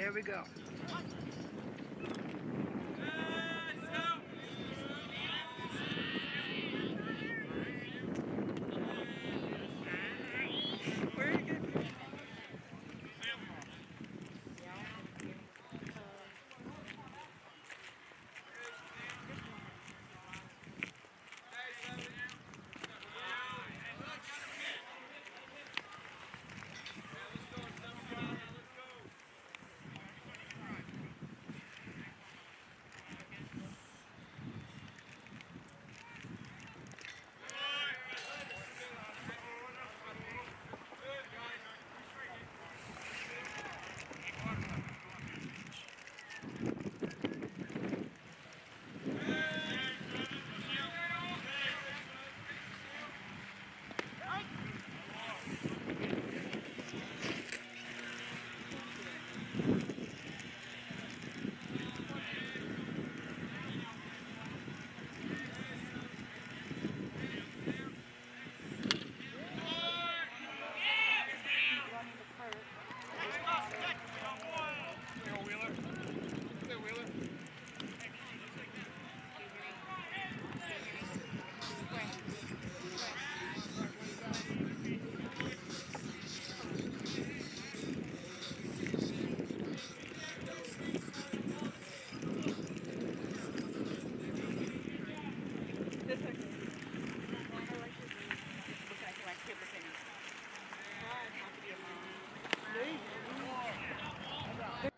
here we go. Where are you going?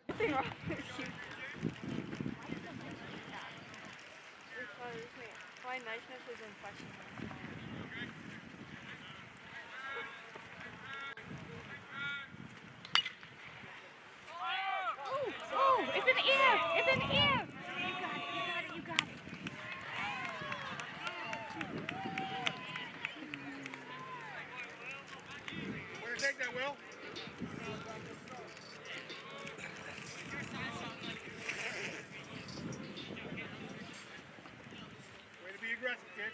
Nothing wrong with you. My niceness is unquestionable. Oh, it's an ear! It's an ear! You got it, you got it, you got it. Where to take that, Will? Way to be aggressive, kid.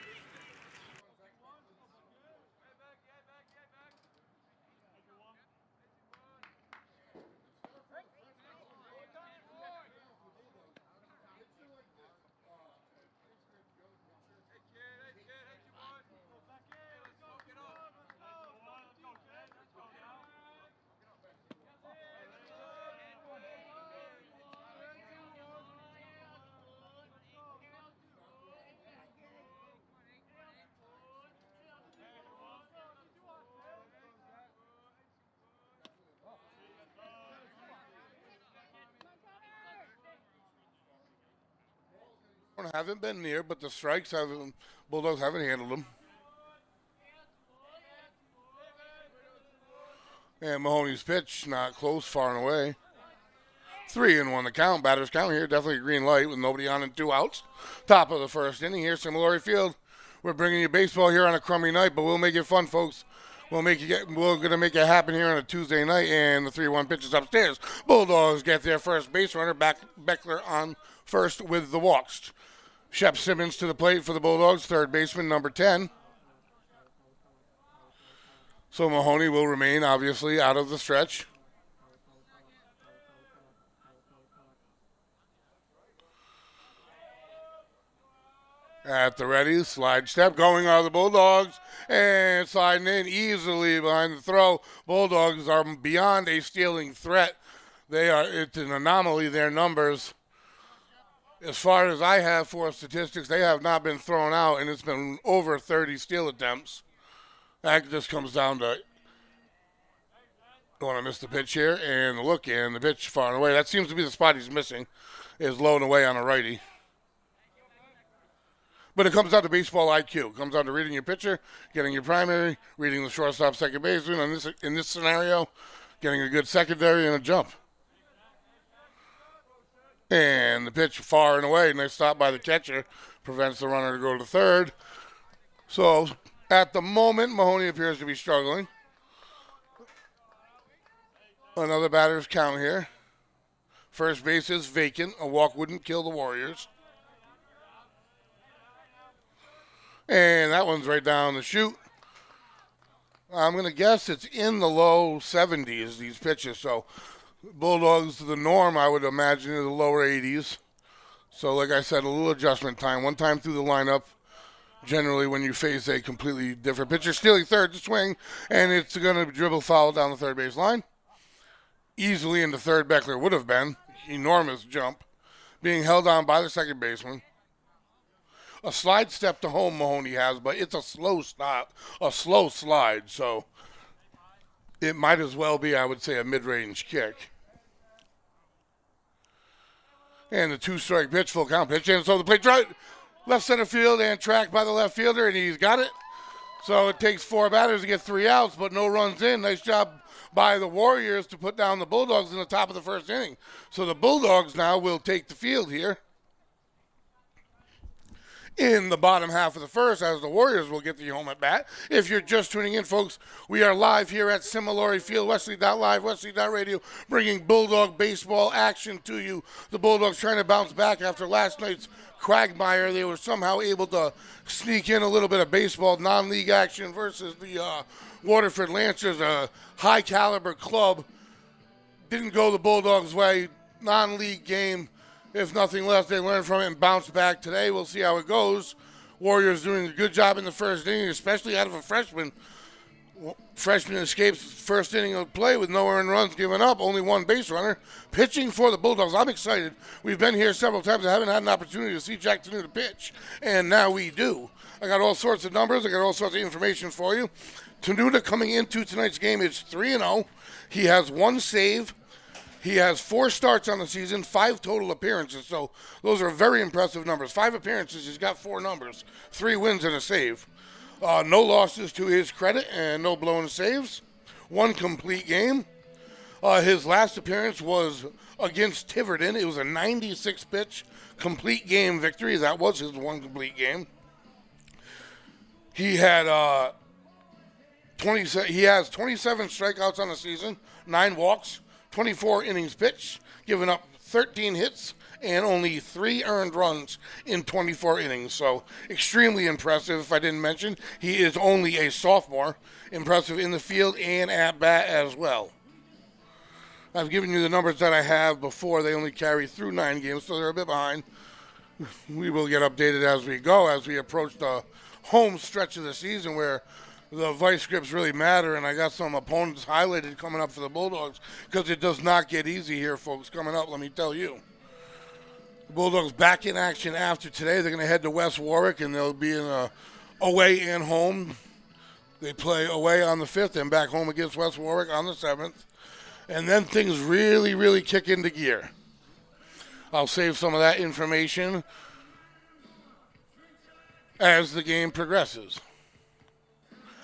Haven't been near, but the strikes haven't. Bulldogs haven't handled them. And Mahoney's pitch not close, far and away. 3-1 the count. Batters count here. Definitely a green light with nobody on and 2 outs. Top of the first inning here, Similori Field. We're bringing you baseball here on a crummy night, but we'll make it fun, folks. We're gonna make it happen here on a Tuesday night, and the 3-1 pitch is upstairs. Bulldogs get their first base runner. Beckler on first with the walks. Shep Simmons to the plate for the Bulldogs, third baseman, number 10. So Mahoney will remain, obviously, out of the stretch. At the ready, slide step going out of the Bulldogs and sliding in easily behind the throw. Bulldogs are beyond a stealing threat. It's an anomaly, their numbers. As far as I have for statistics, they have not been thrown out, and it's been over 30 steal attempts. That just comes down to don't want to miss the pitch here, and the look, and the pitch far and away. That seems to be the spot he's missing, is low and away on a righty. But it comes down to baseball IQ. It comes down to reading your pitcher, getting your primary, reading the shortstop, second baseman. In this scenario, getting a good secondary and a jump. And the pitch far and away. Nice stop by the catcher. Prevents the runner to go to third. So at the moment, Mahoney appears to be struggling. Another batter's count here. First base is vacant. A walk wouldn't kill the Warriors. And that one's right down the chute. I'm going to guess it's in the low 70s, these pitches. So Bulldogs, the norm, I would imagine, is the lower 80s. So, like I said, a little adjustment time. One time through the lineup, generally when you face a completely different pitcher, stealing third to swing, and it's going to dribble foul down the third base line. Easily into third, Beckler would have been. Enormous jump. Being held on by the second baseman. A slide step to home Mahoney has, but it's a slow stop, a slow slide, so it might as well be, I would say, a mid-range kick. And the two-strike pitch, full count pitch, and so the plate drive, left center field and tracked by the left fielder, and he's got it. So it takes 4 batters to get 3 outs, but no runs in. Nice job by the Warriors to put down the Bulldogs in the top of the first inning. So the Bulldogs now will take the field here in the bottom half of the first, as the Warriors will get the home at bat. If you're just tuning in, folks, we are live here at Similori Field, Westerly.live, Westerly.radio, bringing Bulldog baseball action to you. The Bulldogs trying to bounce back after last night's quagmire. They were somehow able to sneak in a little bit of baseball non-league action versus the Waterford Lancers, a high-caliber club. Didn't go the Bulldogs' way. Non-league game. If nothing less, they learned from it and bounced back today. We'll see how it goes. Warriors doing a good job in the first inning, especially out of a freshman. Freshman escapes first inning of play with no earned runs given up, only 1 base runner. Pitching for the Bulldogs. I'm excited. We've been here several times. I haven't had an opportunity to see Jack Tenuta pitch, and now we do. I got all sorts of numbers. I got all sorts of information for you. Tenuta coming into tonight's game is 3-0. He has 1 save. He has 4 starts on the season, 5 total appearances. So those are very impressive numbers. 5 appearances, he's got 4 numbers, 3 wins and a save. No losses to his credit and no blown saves. 1 complete game. His last appearance was against Tiverton. It was a 96-pitch complete game victory. That was his 1 complete game. He had he has 27 strikeouts on the season, 9 walks. 24 innings pitched, giving up 13 hits and only 3 earned runs in 24 innings. So extremely impressive. If I didn't mention, he is only a sophomore. Impressive in the field and at bat as well. I've given you the numbers that I have before. They only carry through 9 games, so they're a bit behind. We will get updated as we go, as we approach the home stretch of the season where the vice grips really matter, and I got some opponents highlighted coming up for the Bulldogs because it does not get easy here, folks, coming up, let me tell you. The Bulldogs back in action after today. They're going to head to West Warwick, and they'll be in a away and home. They play away on the 5th and back home against West Warwick on the 7th. And then things really, really kick into gear. I'll save some of that information as the game progresses.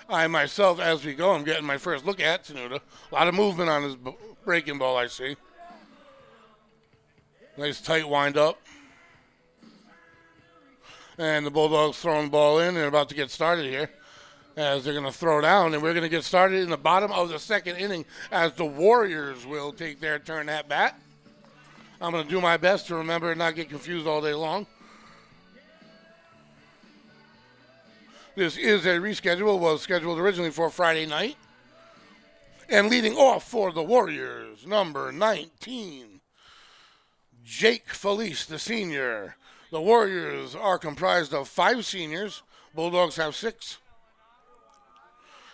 I myself, as we go, I'm getting my first look at Tenuta. A lot of movement on his breaking ball, I see. Nice tight wind up. And the Bulldogs throwing the ball in. They're about to get started here as they're going to throw down. And we're going to get started in the bottom of the 2nd inning as the Warriors will take their turn at bat. I'm going to do my best to remember and not get confused all day long. This is a reschedule, was scheduled originally for Friday night. And leading off for the Warriors, number 19, Jake Felice, the senior. The Warriors are comprised of 5 seniors. Bulldogs have 6.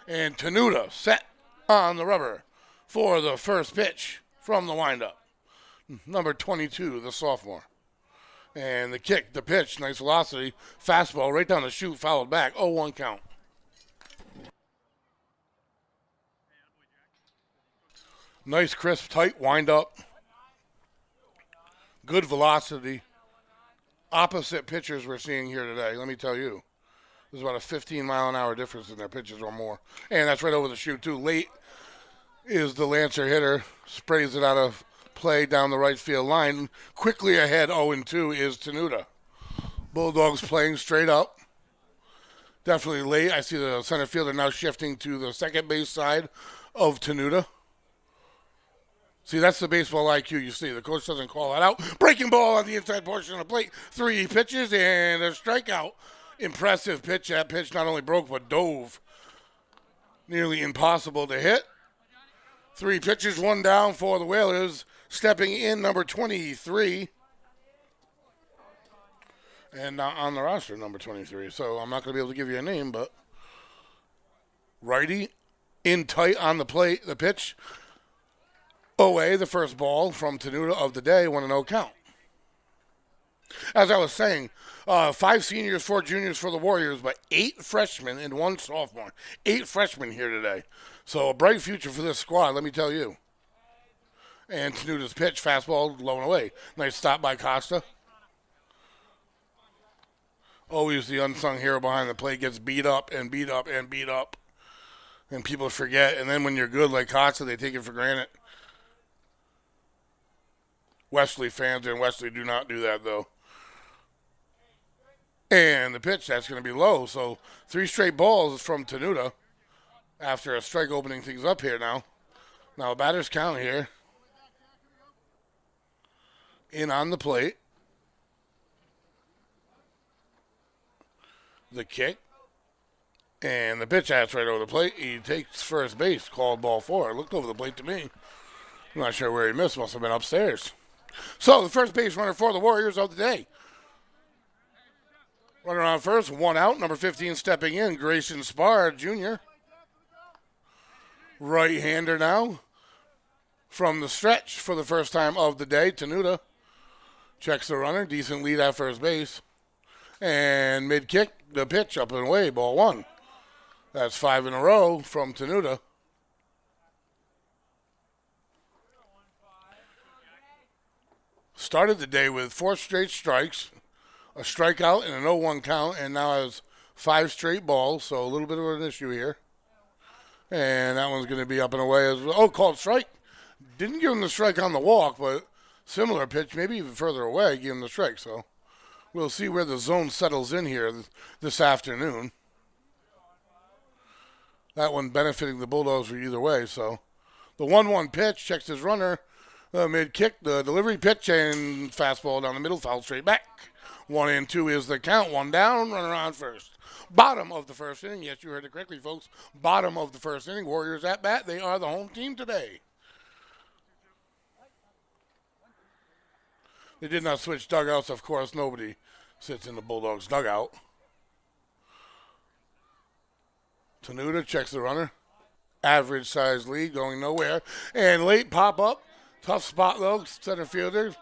And Tenuta set on the rubber for the first pitch from the windup. Number 22, the sophomore. And the kick, the pitch, nice velocity, fastball right down the chute, fouled back, 0-1 count. Nice, crisp, tight wind up. Good velocity. Opposite pitchers we're seeing here today, let me tell you. There's about a 15-mile-an-hour difference in their pitches or more. And that's right over the chute, too. Late is the Lancer hitter, sprays it out of play down the right field line. Quickly ahead, 0-2 is Tenuta. Bulldogs playing straight up. Definitely late. I see the center fielder now shifting to the second base side of Tenuta. See, that's the baseball IQ you see. The coach doesn't call that out. Breaking ball on the inside portion of the plate. 3 pitches and a strikeout. Impressive pitch. That pitch not only broke but dove. Nearly impossible to hit. 3 pitches, 1 down for the Whalers. Stepping in, number 23. And not on the roster, number 23. So I'm not going to be able to give you a name, but righty in tight on the plate. The pitch away, the first ball from Tenuta of the day, 1-0 count. As I was saying, 5 seniors, 4 juniors for the Warriors, but 8 freshmen and 1 sophomore. 8 freshmen here today. So a bright future for this squad, let me tell you. And Tenuta's pitch, fastball, low and away. Nice stop by Costa. Always the unsung hero behind the plate, gets beat up and beat up and beat up. And people forget. And then when you're good like Costa, they take it for granted. Westerly fans and Westerly do not do that, though. And the pitch, that's going to be low. So 3 straight balls from Tenuta after a strike opening things up here now. Now batter's count here. In on the plate. The kick. And the pitch that's right over the plate. He takes first base. Called ball 4. It looked over the plate to me. I'm not sure where he missed. Must have been upstairs. So the first base runner for the Warriors of the day. Runner on first, 1 out. Number 15 stepping in, Grayson Spar Jr. Right-hander now. From the stretch for the first time of the day, Tenuta checks the runner. Decent lead at first base. And mid-kick, the pitch up and away, ball 1. That's 5 in a row from Tenuta. Started the day with 4 straight strikes, a strikeout, and an 0-1 count, and now has 5 straight balls, so a little bit of an issue here. And that one's going to be up and away as well. Oh, called strike. Didn't give him the strike on the walk, but similar pitch, maybe even further away, give him the strike. So we'll see where the zone settles in here this afternoon. That one benefiting the Bulldogs for either way. So the 1-1 pitch, checks his runner. Mid-kick, the delivery pitch, and fastball down the middle, foul straight back. 1-2 is the count. 1 down, runner on first. Bottom of the first inning. Yes, you heard it correctly, folks. Bottom of the first inning. Warriors at bat. They are the home team today. They did not switch dugouts. Of course, nobody sits in the Bulldogs dugout. Tenuta checks the runner. Average size lead, going nowhere. And late pop-up. Tough spot, though. Center fielder.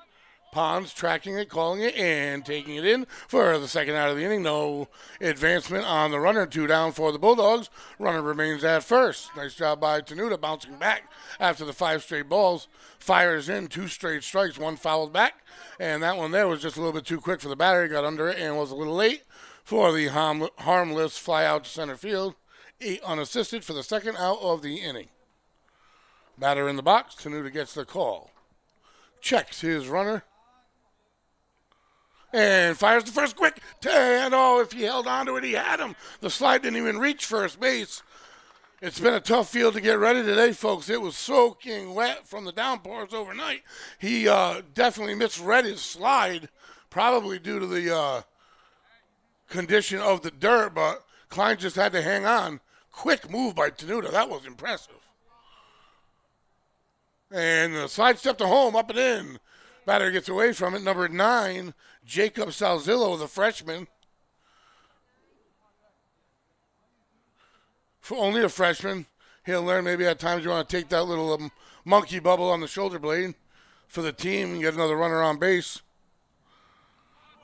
Pons tracking it, calling it, and taking it in for the second out of the inning. No advancement on the runner. 2 down for the Bulldogs. Runner remains at first. Nice job by Tenuta bouncing back after the 5 straight balls. Fires in 2 straight strikes, 1 fouled back. And that one there was just a little bit too quick for the batter. He got under it and was a little late for the harmless fly out to center field. 8 unassisted for the second out of the inning. Batter in the box. Tenuta gets the call. Checks his runner. And fires the first quick. And oh, if he held on to it, he had him. The slide didn't even reach first base. It's been a tough field to get ready today, folks. It was soaking wet from the downpours overnight. He definitely misread his slide, probably due to the condition of the dirt, but Klein just had to hang on. Quick move by Tenuta. That was impressive. And the sidestep to home, up and in. Batter gets away from it. Number 9, Jacob Salzillo, the freshman. For only a freshman. He'll learn maybe at times you want to take that little monkey bubble on the shoulder blade for the team and get another runner on base.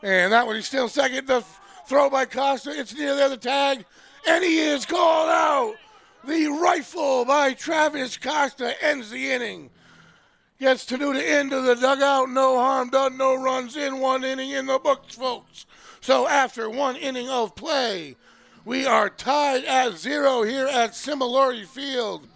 And that one, he's still second. The throw by Costa. It's near the other tag. And he is called out. The rifle by Travis Costa ends the inning. Gets Tenuta into the dugout. No harm done, no runs in. 1 inning in the books, folks. So after 1 inning of play, we are tied at 0 here at Similori Field.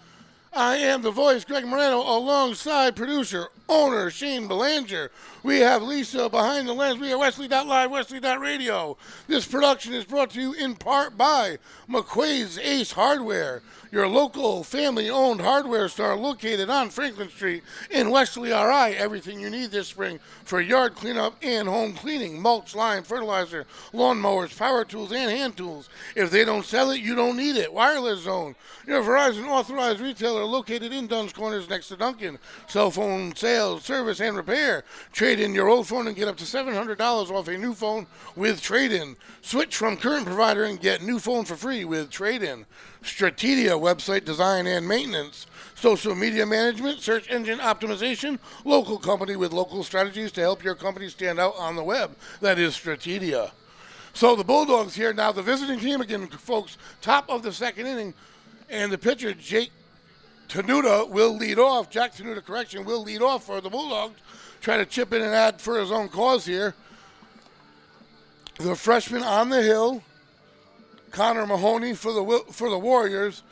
I am the voice, Greg Moreno, alongside producer, owner, Shane Belanger. We have Lisa behind the lens. We are Westerly.live, Westerly.radio. This production is brought to you in part by McQuaid's Ace Hardware, your local family-owned hardware store located on Franklin Street in Westerly, RI. Everything you need this spring for yard cleanup and home cleaning, mulch, lime, fertilizer, lawn mowers, power tools, and hand tools. If they don't sell it, you don't need it. Wireless Zone, your Verizon authorized retailer are located in Dunn's Corners next to Duncan. Cell phone sales, service, and repair. Trade in your old phone and get up to $700 off a new phone with trade-in. Switch from current provider and get new phone for free with trade-in. Strategia website design and maintenance. Social media management, search engine optimization, local company with local strategies to help your company stand out on the web. That is Strategia. So the Bulldogs here now, the visiting team again, folks, top of the second inning, and the pitcher, Jake Tenuta, will lead off. Jack Tenuta, correction, will lead off for the Bulldogs. Try to chip in and add for his own cause here. The freshman on the hill, Connor Mahoney for the Warriors.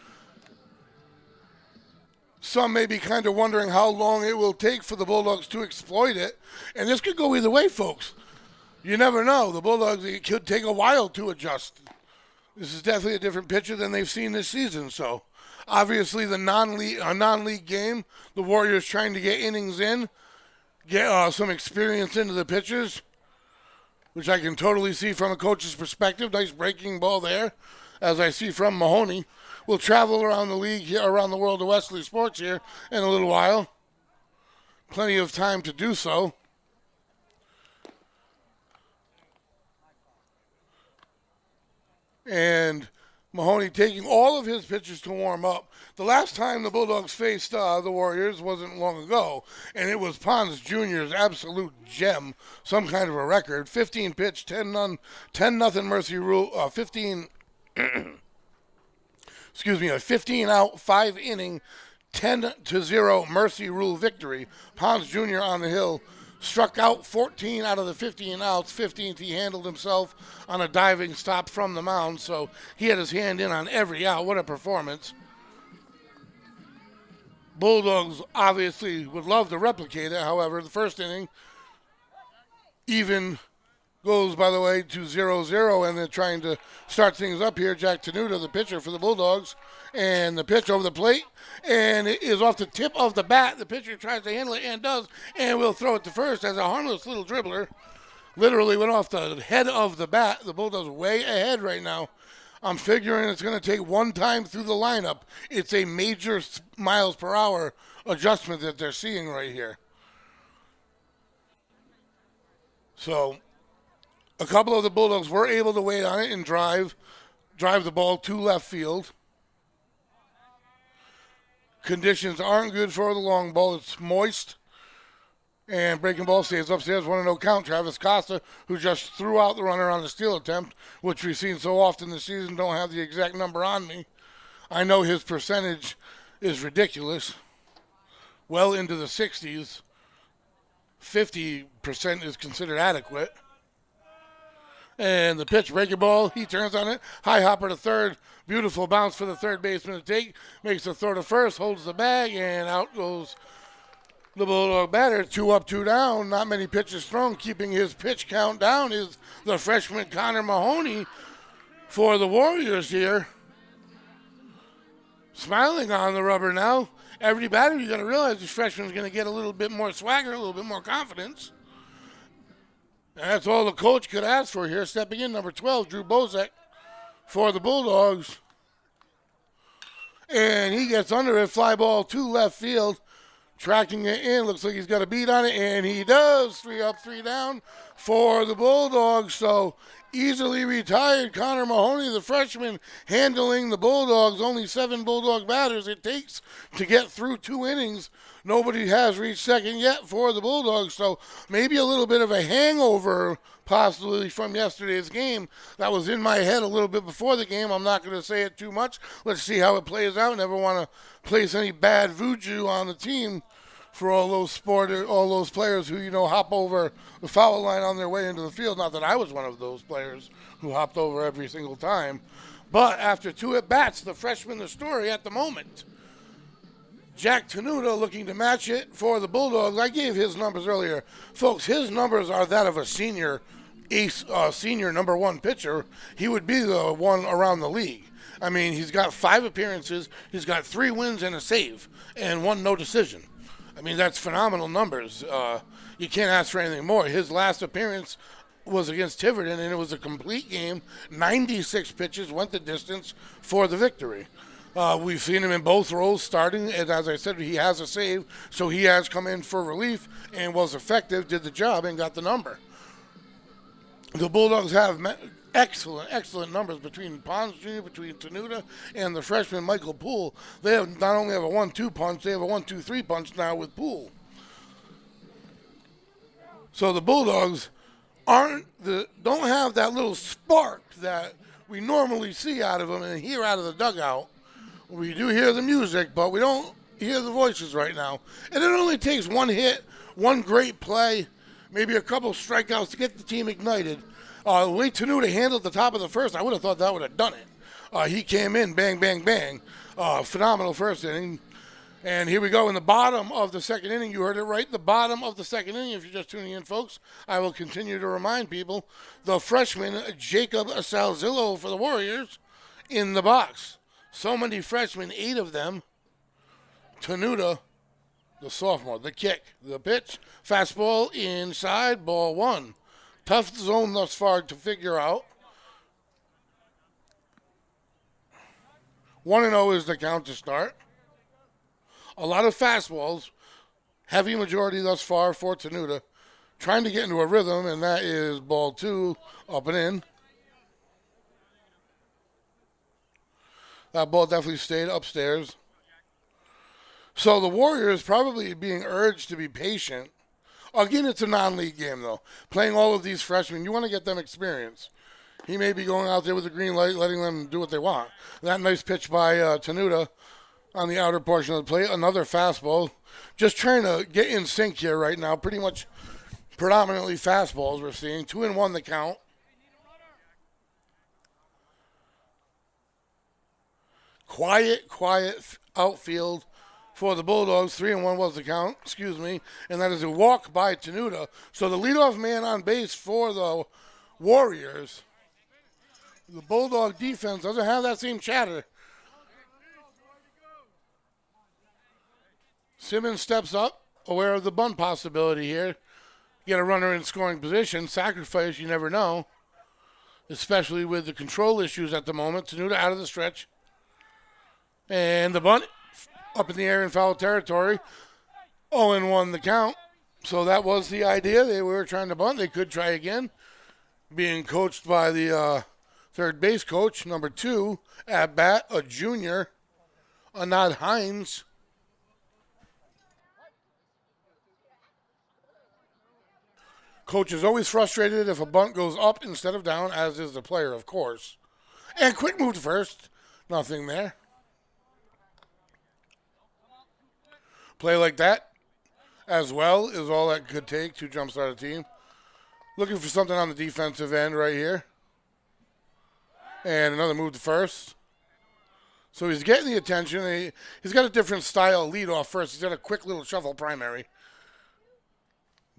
Some may be kind of wondering how long it will take for the Bulldogs to exploit it. And this could go either way, folks. You never know. The Bulldogs, it could take a while to adjust. This is definitely a different pitcher than they've seen this season. So, obviously, a non-league game, the Warriors trying to get innings in, get some experience into the pitchers, which I can totally see from a coach's perspective. Nice breaking ball there, as I see from Mahoney. We'll travel around the league here, around the world of Westerly Sports here in a little while. Plenty of time to do so. And Mahoney taking all of his pitches to warm up. The last time the Bulldogs faced the Warriors wasn't long ago, and it was Pons Jr.'s absolute gem, some kind of a record. 15 pitch, 10-0 mercy rule, 15 a 15 out, 5 inning, 10-0 mercy rule victory. Pons Jr. on the hill struck out 14 out of the 15 outs. 15th, he handled himself on a diving stop from the mound, so he had his hand in on every out. What a performance. Bulldogs obviously would love to replicate it. However, the first inning even goes, by the way, to 0-0, and they're trying to start things up here. Jack Tenuta, the pitcher for the Bulldogs, and the pitch over the plate, and it is off the tip of the bat. The pitcher tries to handle it and does, and will throw it to first as a harmless little dribbler. Literally went off the head of the bat. The Bulldogs way ahead right now. I'm figuring it's going to take one time through the lineup. It's a major miles per hour adjustment that they're seeing right here. So a couple of the Bulldogs were able to wait on it and drive the ball to left field. Conditions aren't good for the long ball. It's moist. And breaking ball stays upstairs. 1-0 count. Travis Costa, who just threw out the runner on the steal attempt, which we've seen so often this season. Don't have the exact number on me. I know his percentage is ridiculous. Well into the 60s. 50% is considered adequate. And the pitch, breaking ball, he turns on it. High hopper to third. Beautiful bounce for the third baseman to take. Makes the throw to first, holds the bag, and out goes the Bulldog batter. 2 up, 2 down. Not many pitches thrown. Keeping his pitch count down is the freshman Connor Mahoney for the Warriors here. Smiling on the rubber now. Every batter, you got to realize this freshman's going to get a little bit more swagger, a little bit more confidence. That's all the coach could ask for here. Stepping in, number 12, Drew Bozek for the Bulldogs. And he gets under it. Fly ball to left field. Tracking it in. Looks like he's got a beat on it. And he does. 3 up, 3 down for the Bulldogs. So easily retired. Connor Mahoney, the freshman, handling the Bulldogs. Only 7 Bulldog batters it takes to get through 2 innings. Nobody has reached second yet for the Bulldogs, so maybe a little bit of a hangover possibly from yesterday's game. That was in my head a little bit before the game. I'm not going to say it too much. Let's see how it plays out. Never want to place any bad voodoo on the team for all those players who, hop over the foul line on their way into the field. Not that I was one of those players who hopped over every single time. But after 2 at-bats, the freshman, the story at the moment. Jack Tenuta looking to match it for the Bulldogs. I gave his numbers earlier. Folks, his numbers are that of a senior ace, senior number 1 pitcher. He would be the one around the league. I mean, he's got 5 appearances. He's got 3 wins and a save and 1 no decision. I mean, that's phenomenal numbers. You can't ask for anything more. His last appearance was against Tiverton, and it was a complete game. 96 pitches went the distance for the victory. We've seen him in both roles starting, and as I said, he has a save, so he has come in for relief and was effective, did the job, and got the number. The Bulldogs have excellent numbers between Pons Jr., between Tenuta, and the freshman Michael Poole. They have not only have a 1-2 punch, they have a 1-2-3 punch now with Poole. So the Bulldogs don't have that little spark that we normally see out of them and hear out of the dugout. We do hear the music, but we don't hear the voices right now. And it only takes one hit, one great play, maybe a couple strikeouts to get the team ignited. The way Tenuta handled the top of the first, I would have thought that would have done it. He came in, bang, bang, bang. Phenomenal first inning. And here we go in the bottom of the second inning. You heard it right, the bottom of the second inning. If you're just tuning in, folks, I will continue to remind people, the freshman Jacob Salzillo for the Warriors in the box. So many freshmen, 8 of them. Tenuta, the sophomore, the kick, the pitch, fastball inside, ball 1. Tough zone thus far to figure out. 1-0 is the count to start. A lot of fastballs, heavy majority thus far for Tenuta. Trying to get into a rhythm, and that is ball 2, up and in. That ball definitely stayed upstairs. So the Warriors probably being urged to be patient. Again, it's a non-league game, though. Playing all of these freshmen, you want to get them experience. He may be going out there with a green light, letting them do what they want. That nice pitch by Tenuta on the outer portion of the plate. Another fastball. Just trying to get in sync here right now. Pretty much predominantly fastballs we're seeing. 2-1 the count. Quiet outfield for the Bulldogs. 3-1 was the count, and that is a walk by Tenuta. So the leadoff man on base for the Warriors. The Bulldog defense doesn't have that same chatter. Simmons steps up, aware of the bunt possibility here. Get a runner in scoring position. Sacrifice, you never know. Especially with the control issues at the moment. Tenuta out of the stretch. And the bunt up in the air in foul territory. 0-1 the count. So that was the idea. They were trying to bunt. They could try again. Being coached by the third base coach, number 2, at bat, a junior, Anad Hines. Coach is always frustrated if a bunt goes up instead of down, as is the player, of course. And quick move to first. Nothing there. Play like that, as well, is all that could take to jumpstart a team. Looking for something on the defensive end right here. And another move to first. So he's getting the attention. He's got a different style lead off first. He's got a quick little shuffle primary.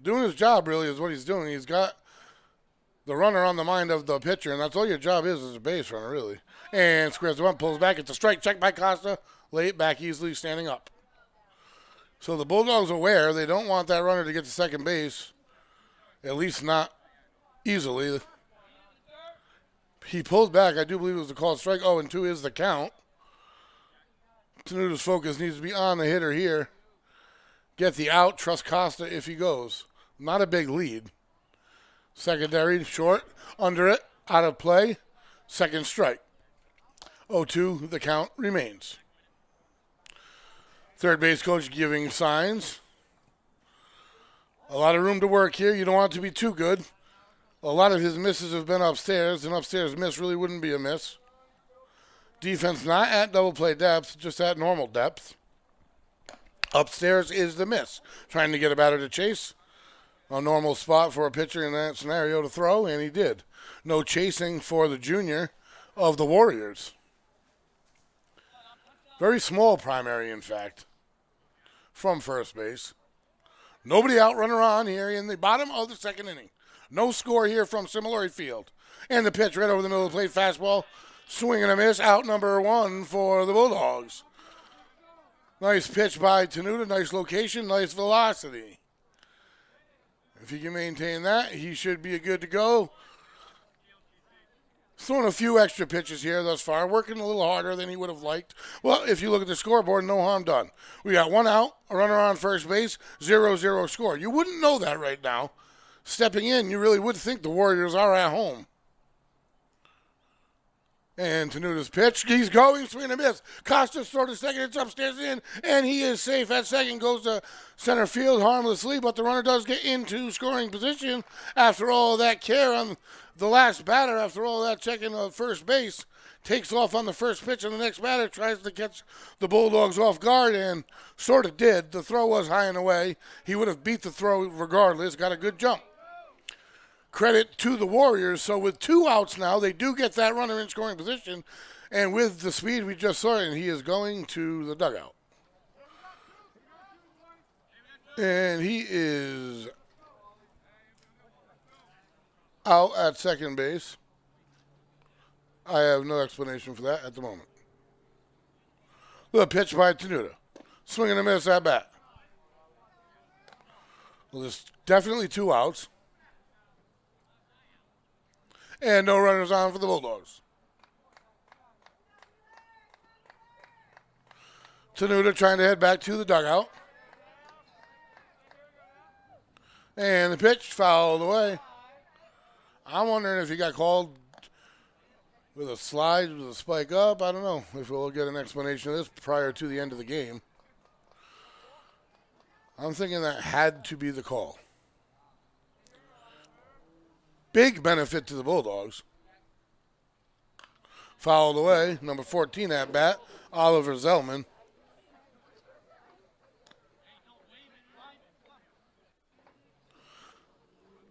Doing his job, really, is what he's doing. He's got the runner on the mind of the pitcher, and that's all your job is as a base runner, really. And squares the bunt, pulls back. It's a strike. Check by Costa. Late, back easily, standing up. So the Bulldogs are aware they don't want that runner to get to second base, at least not easily. He pulled back. I do believe it was a called strike. 0-2 is the count. Tenuta's focus needs to be on the hitter here. Get the out. Trust Costa if he goes. Not a big lead. Secondary, short, under it, out of play. Second strike. 0-2, the count remains. Third base coach giving signs. A lot of room to work here. You don't want it to be too good. A lot of his misses have been upstairs. An upstairs miss really wouldn't be a miss. Defense not at double play depth, just at normal depth. Upstairs is the miss. Trying to get a batter to chase. A normal spot for a pitcher in that scenario to throw, and he did. No chasing for the junior of the Warriors. Very small primary, in fact, from first base. Nobody out, runner on here in the bottom of the second inning. No score here from Similary Field. And the pitch right over the middle of the plate, fastball, swing and a miss, out number 1 for the Bulldogs. Nice pitch by Tenuta, nice location, nice velocity. If he can maintain that, he should be good to go. throwing a few extra pitches here thus far, working a little harder than he would have liked. Well, if you look at the scoreboard, no harm done. We got 1 out, a runner on first base, 0-0 score. You wouldn't know that right now. Stepping in, you really would think the Warriors are at home. And Tenuda's pitch, he's going, swing and a miss. Costas throw to second, it's upstairs in, and he is safe at second. Goes to center field harmlessly, but the runner does get into scoring position after all that care on the last batter, after all that checking of first base. Takes off on the first pitch, and the next batter tries to catch the Bulldogs off guard, and sort of did. The throw was high and away. He would have beat the throw regardless, got a good jump. Credit to the Warriors. So with 2 outs now, they do get that runner in scoring position. And with the speed we just saw, and he is going to the dugout. And he is out at second base. I have no explanation for that at the moment. The pitch by Tenuta. Swing and a miss at bat. Well, there's definitely 2 outs. And no runners on for the Bulldogs. Tenuta trying to head back to the dugout. And the pitch fouled away. I'm wondering if he got called with a slide, with a spike up. I don't know if we'll get an explanation of this prior to the end of the game. I'm thinking that had to be the call. Big benefit to the Bulldogs. Fouled away. Number 14 at bat, Oliver Zellman.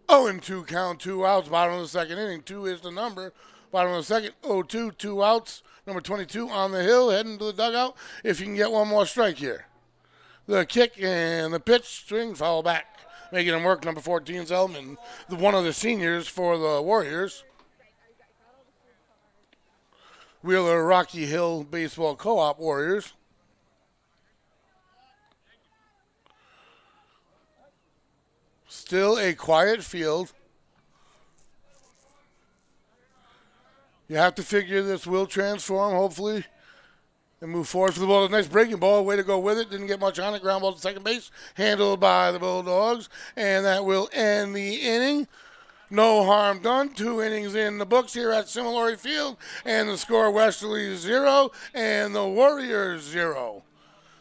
Oh, and 2 count, 2 outs, bottom of the second inning. 2 is the number. Bottom of the second, 0-2, 2 outs. Number 22 on the hill, heading to the dugout. If you can get one more strike here. The kick and the pitch, swing, foul back. Making him work, number 14, Zellman, one of the seniors for the Warriors. Wheeler Rocky Hill Baseball Co-op Warriors. Still a quiet field. You have to figure this will transform, hopefully, and move forward for the Bulldogs. Nice breaking ball. Way to go with it. Didn't get much on it. Ground ball to second base. Handled by the Bulldogs. And that will end the inning. No harm done. 2 innings in the books here at Westerly Field. And the score, Westerly 0 and the Warriors 0.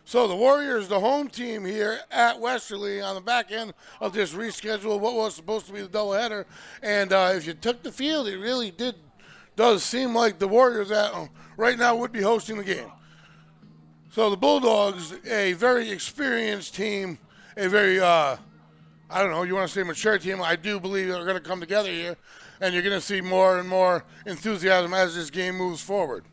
So the Warriors, the home team here at Westerly on the back end of this reschedule, what was supposed to be the doubleheader. And if you took the field, it really does seem like the Warriors right now would be hosting the game. So the Bulldogs, a very experienced team, a very, I don't know, you want to say mature team. I do believe they're going to come together here, and you're going to see more and more enthusiasm as this game moves forward.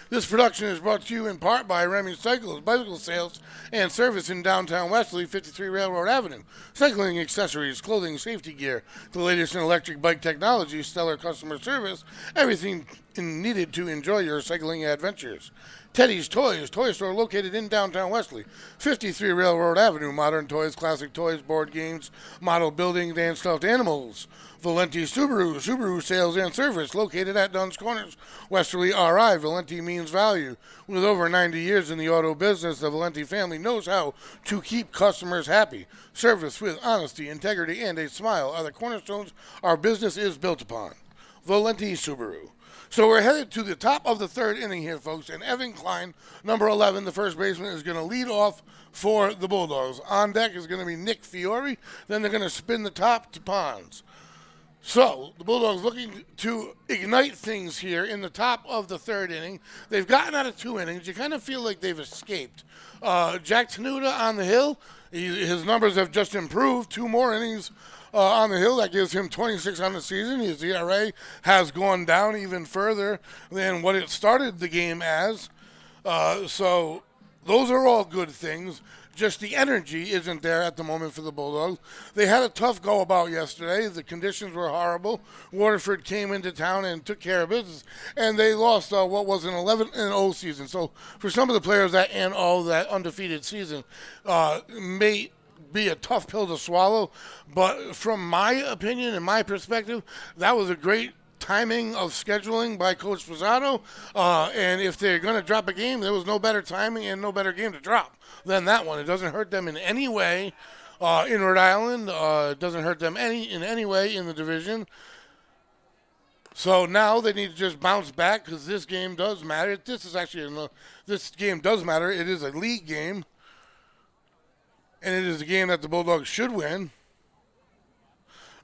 This production is brought to you in part by Remy Cycles, bicycle sales and service in downtown Westerly, 53 Railroad Avenue. Cycling accessories, clothing, safety gear, the latest in electric bike technology, stellar customer service, everything needed to enjoy your cycling adventures. Teddy's Toys, toy store located in downtown Westerly, 53 Railroad Avenue. Modern toys, classic toys, board games, model buildings, and stuffed animals. Valenti Subaru, Subaru sales and service located at Dunn's Corners. Westerly RI, Valenti means value. With over 90 years in the auto business, the Valenti family knows how to keep customers happy. Service with honesty, integrity, and a smile are the cornerstones our business is built upon. Valenti Subaru. So we're headed to the top of the 3rd inning here, folks, and Evan Klein, number 11, the first baseman, is going to lead off for the Bulldogs. On deck is going to be Nick Fiore. Then they're going to spin the top to Pons. So the Bulldogs looking to ignite things here in the top of the 3rd inning. They've gotten out of 2 innings. You kind of feel like they've escaped. Jack Tenuta on the hill, his numbers have just improved. 2 more innings on the hill. That gives him 26 on the season. His ERA has gone down even further than what it started the game as. So those are all good things. Just the energy isn't there at the moment for the Bulldogs. They had a tough go about yesterday. The conditions were horrible. Waterford came into town and took care of business, and they lost what was an 11-0 season. So for some of the players that end all that undefeated season may be a tough pill to swallow. But from my opinion and my perspective, that was a great timing of scheduling by Coach Pizzato. And if they're going to drop a game, there was no better timing and no better game to drop than that one. It doesn't hurt them in any way in Rhode Island. It doesn't hurt them in any way in the division. So now they need to just bounce back because this game does matter. This game does matter. It is a league game, and it is a game that the Bulldogs should win.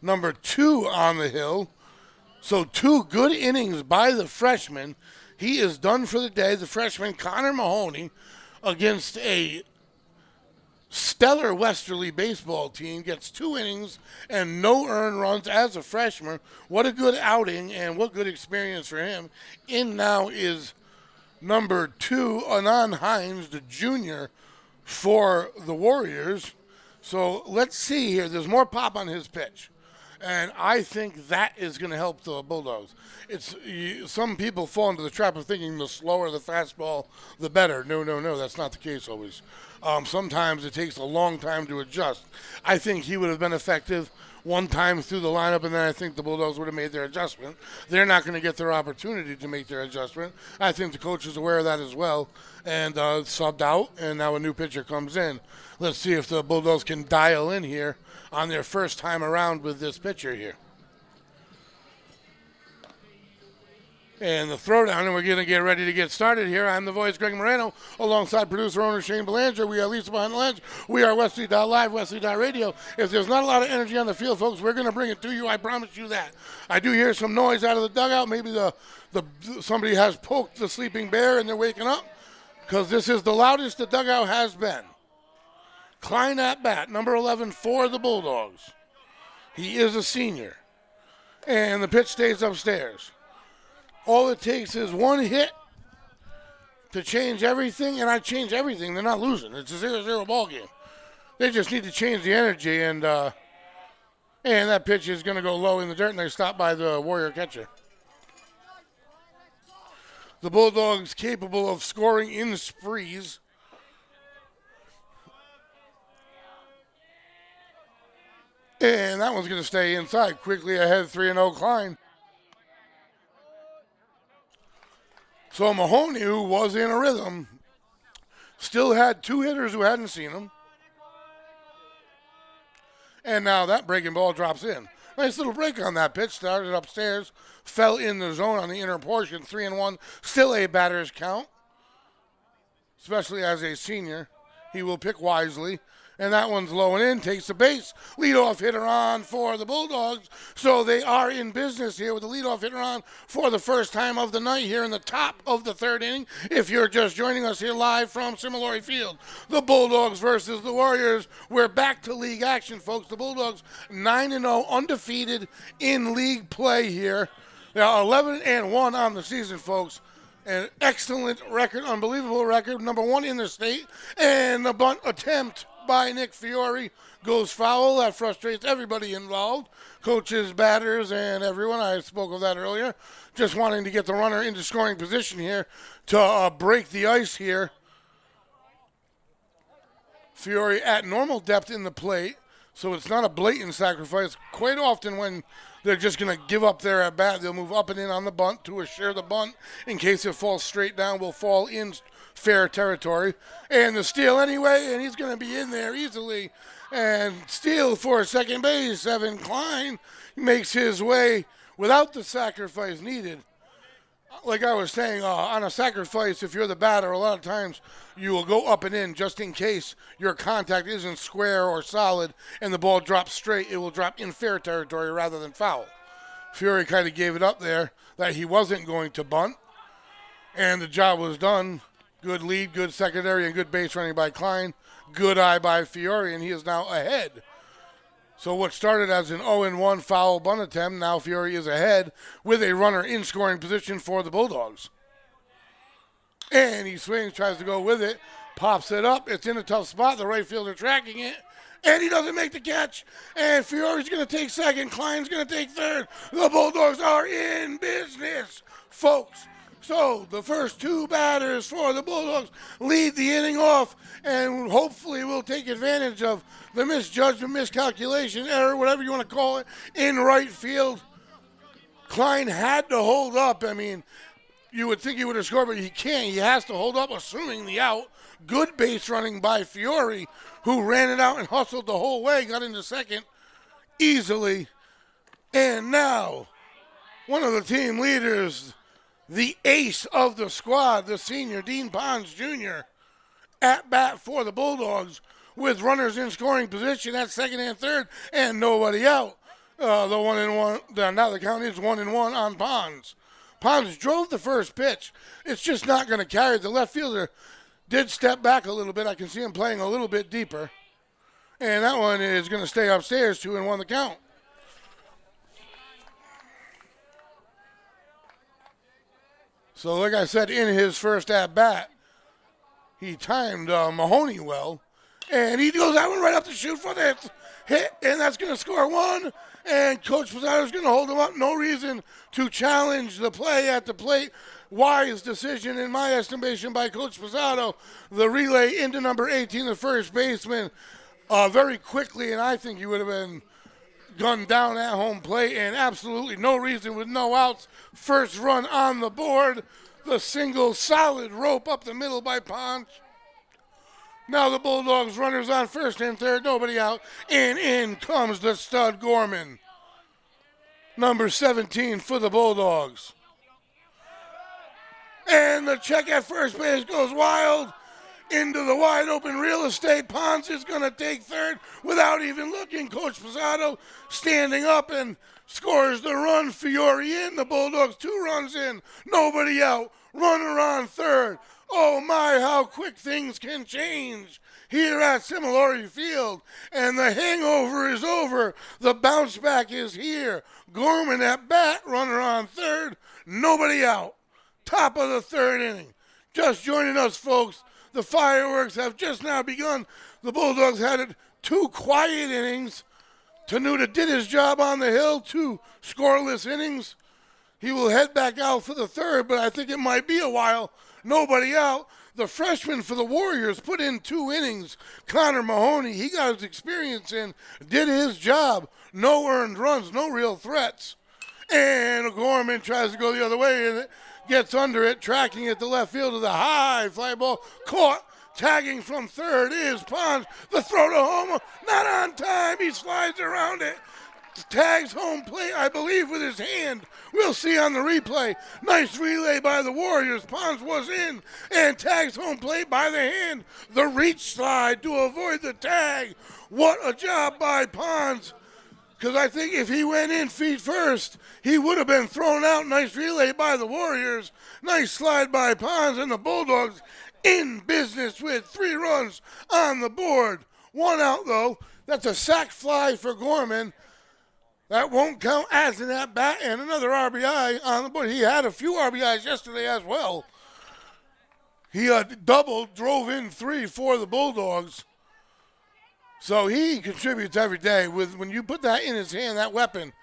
Number 2 on the hill. So 2 good innings by the freshman. He is done for the day. The freshman Connor Mahoney against a stellar Westerly baseball team gets 2 innings and no earned runs as a freshman. What a good outing and what good experience for him. In now is number 2, Anon Hines, the junior for the Warriors. So let's see here. There's more pop on his pitch. And I think that is going to help the Bulldogs. Some people fall into the trap of thinking the slower the fastball, the better. No, that's not the case always. Sometimes it takes a long time to adjust. I think he would have been effective one time through the lineup, and then I think the Bulldogs would have made their adjustment. They're not going to get their opportunity to make their adjustment. I think the coach is aware of that as well, and subbed out, and now a new pitcher comes in. Let's see if the Bulldogs can dial in here on their first time around with this pitcher here. And the throwdown, and we're going to get ready to get started here. I'm the voice, Greg Moreno, alongside producer, owner Shane Belanger. We are Lisa Behind the Lens. We are Westerly.live, Westerly.radio. If there's not a lot of energy on the field, folks, we're going to bring it to you. I promise you that. I do hear some noise out of the dugout. Maybe somebody has poked the sleeping bear and they're waking up, because this is the loudest the dugout has been. Klein at bat, number 11 for the Bulldogs. He is a senior. And the pitch stays upstairs. All it takes is one hit to change everything, and I change everything. They're not losing. It's a 0-0 ball game. They just need to change the energy, and that pitch is going to go low in the dirt, and they stop by the Warrior catcher. The Bulldogs capable of scoring in sprees. And that one's going to stay inside. Quickly ahead, 3-0 Klein. So Mahoney, who was in a rhythm, still had 2 hitters who hadn't seen him. And now that breaking ball drops in. Nice little break on that pitch. Started upstairs, fell in the zone on the inner portion. 3-1, still a batter's count. Especially as a senior. He will pick wisely. And that one's low and in, takes the base. Leadoff hitter on for the Bulldogs. So they are in business here with the leadoff hitter on for the first time of the night here in the top of the 3rd inning. If you're just joining us here live from Similori Field, the Bulldogs versus the Warriors. We're back to league action, folks. The Bulldogs 9-0, undefeated in league play here. They are 11-1 on the season, folks. An excellent record, unbelievable record, number 1 in the state. And the bunt attempt by Nick Fiore goes foul. That frustrates everybody involved, coaches, batters, and everyone. I spoke of that earlier. Just wanting to get the runner into scoring position here to break the ice here. Fiore at normal depth in the plate, so it's not a blatant sacrifice. Quite often when they're just going to give up their at bat, they'll move up and in on the bunt to assure the bunt in case it falls straight down, will fall in fair territory. And the steal anyway, and he's going to be in there easily. And steal for second base. Evan Klein makes his way without the sacrifice needed. Like I was saying, on a sacrifice, if you're the batter, a lot of times you will go up and in just in case your contact isn't square or solid and the ball drops straight. It will drop in fair territory rather than foul. Fury kind of gave it up there that he wasn't going to bunt, and the job was done. Good lead, good secondary, and good base running by Klein. Good eye by Fiore, and he is now ahead. So what started as an 0-1 foul bunt attempt, now Fiore is ahead with a runner in scoring position for the Bulldogs. And he swings, tries to go with it, pops it up. It's in a tough spot. The right fielder tracking it. And he doesn't make the catch. And Fiore's going to take second. Klein's going to take third. The Bulldogs are in business, folks. So the first 2 batters for the Bulldogs lead the inning off, and hopefully will take advantage of the misjudgment, miscalculation, error, whatever you want to call it, in right field. Klein had to hold up. I mean, you would think he would have scored, but he can't. He has to hold up, assuming the out. Good base running by Fiore, who ran it out and hustled the whole way, got into second easily. And now, one of the team leaders, the ace of the squad, the senior, Dean Pons Jr., at bat for the Bulldogs with runners in scoring position at second and third and nobody out. The 1-1, now the count is 1-1 on Pons. Pons drove the first pitch. It's just not going to carry. The left fielder did step back a little bit. I can see him playing a little bit deeper. And that one is going to stay upstairs, 2-1 the count. So like I said, in his first at-bat, he timed Mahoney well. And he goes that one right up to shoot for the hit, and that's going to score one. And Coach Posada's going to hold him up. No reason to challenge the play at the plate. Wise decision, in my estimation, by Coach Posada. The relay into number 18, the first baseman, very quickly, and I think he would have been gunned down at home plate, and absolutely no reason with no outs. First run on the board. The single solid rope up the middle by Pons. Now the Bulldogs runners on first and third, nobody out, and in comes the stud Gorman. Number 17 for the Bulldogs. And the check at first base goes wild into the wide open real estate. Pons is going to take third without even looking. Coach Posada standing up and scores the run. Fiore in, the Bulldogs 2 runs in, nobody out, runner on third. Oh my, how quick things can change here at Similori Field. And the hangover is over. The bounce back is here. Gorman at bat, runner on third, nobody out. Top of the third inning. Just joining us, folks. The fireworks have just now begun. The Bulldogs had 2 quiet innings. Tenuta did his job on the hill, 2 scoreless innings. He will head back out for the third, but I think it might be a while. Nobody out. The freshman for the Warriors put in 2 innings. Connor Mahoney, he got his experience in, did his job. No earned runs, no real threats. And Gorman tries to go the other way and gets under it, tracking it to left field to the high fly ball. Caught, tagging from third is Pons. The throw to home, not on time. He slides around it. Tags home plate, I believe, with his hand. We'll see on the replay. Nice relay by the Warriors. Pons was in and tags home plate by the hand. The reach slide to avoid the tag. What a job by Pons. Because I think if he went in feet first, he would have been thrown out. Nice relay by the Warriors. Nice slide by Pons, and the Bulldogs in business with 3 runs on the board. 1 out, though. That's a sac fly for Gorman. That won't count as an at-bat, and another RBI on the board. He had a few RBIs yesterday as well. He doubled, drove in 3 for the Bulldogs. So he contributes every day. When you put that in his hand, that weapon,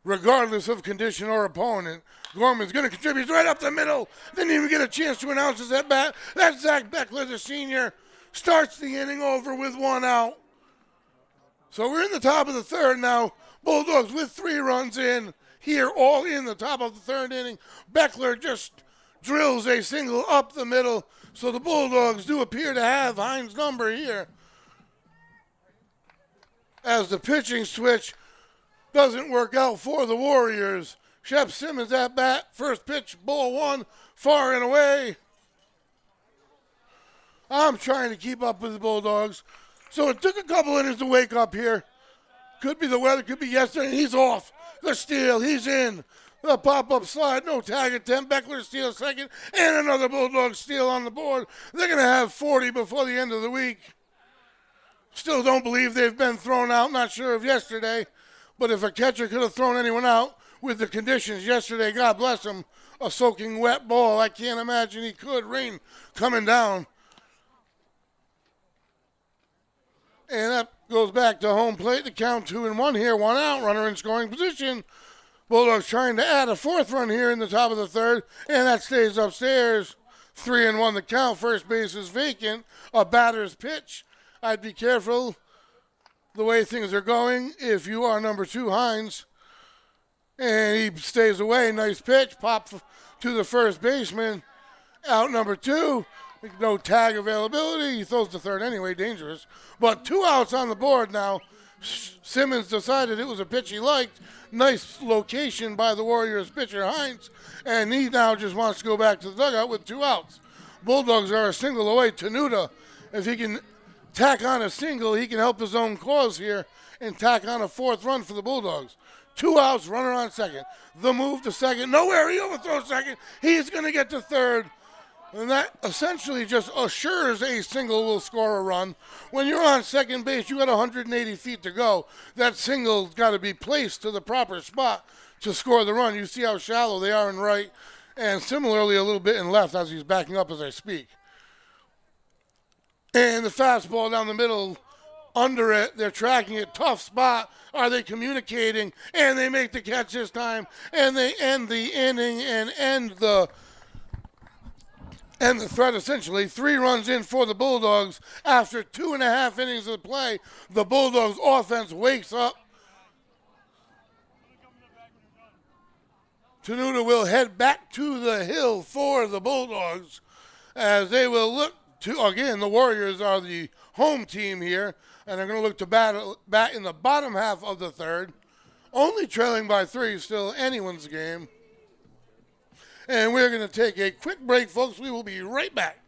regardless of condition or opponent, Gorman's going to contribute right up the middle. Didn't even get a chance to announce his at-bat. That's Zach Beckler, the senior, starts the inning over with 1 out. So we're in the top of the third now. Bulldogs with 3 runs in here, all in the top of the third inning. Beckler just drills a single up the middle. So the Bulldogs do appear to have Hines' number here. As the pitching switch doesn't work out for the Warriors. Shep Simmons at bat. First pitch, ball 1, far and away. I'm trying to keep up with the Bulldogs. So it took a couple innings to wake up here. Could be the weather, could be yesterday. He's off. The steal, he's in. The pop-up slide, no tag attempt. Beckler steals second, and another Bulldog steal on the board. They're going to have 40 before the end of the week. Still don't believe they've been thrown out. Not sure of yesterday, but if a catcher could have thrown anyone out with the conditions yesterday, God bless him, a soaking wet ball, I can't imagine he could. Rain coming down. And that goes back to home plate. The count 2-1 here, 1 out, runner in scoring position. Bulldogs trying to add a 4th run here in the top of the third, and that stays upstairs. 3-1 the count. First base is vacant. A batter's pitch. I'd be careful the way things are going. If you are number 2, Hines, And he stays away. Nice pitch. Pop to the first baseman. Out number 2. No tag availability. He throws the third anyway. Dangerous. But 2 outs on the board now. Simmons decided it was a pitch he liked. Nice location by the Warriors pitcher Hines. And he now just wants to go back to the dugout with 2 outs. Bulldogs are a single away. Tenuta, if he can tack on a single, he can help his own cause here and tack on a 4th run for the Bulldogs. 2 outs, runner on second. The move to second. Nowhere, he overthrows second. He's going to get to third. And that essentially just assures a single will score a run. When you're on second base, you got 180 feet to go. That single's got to be placed to the proper spot to score the run. You see how shallow they are in right, and similarly a little bit in left as he's backing up as I speak. And the fastball down the middle, under it, they're tracking it, tough spot. Are they communicating? And they make the catch this time, and they end the inning and end the threat essentially. 3 runs in for the Bulldogs after 2.5 innings of play. The Bulldogs offense wakes up. Tenuta will head back to the hill for the Bulldogs as they will look to, again, the Warriors are the home team here, and they're going to look to bat in the bottom half of the third. Only trailing by 3, still anyone's game. And we're going to take a quick break, folks. We will be right back.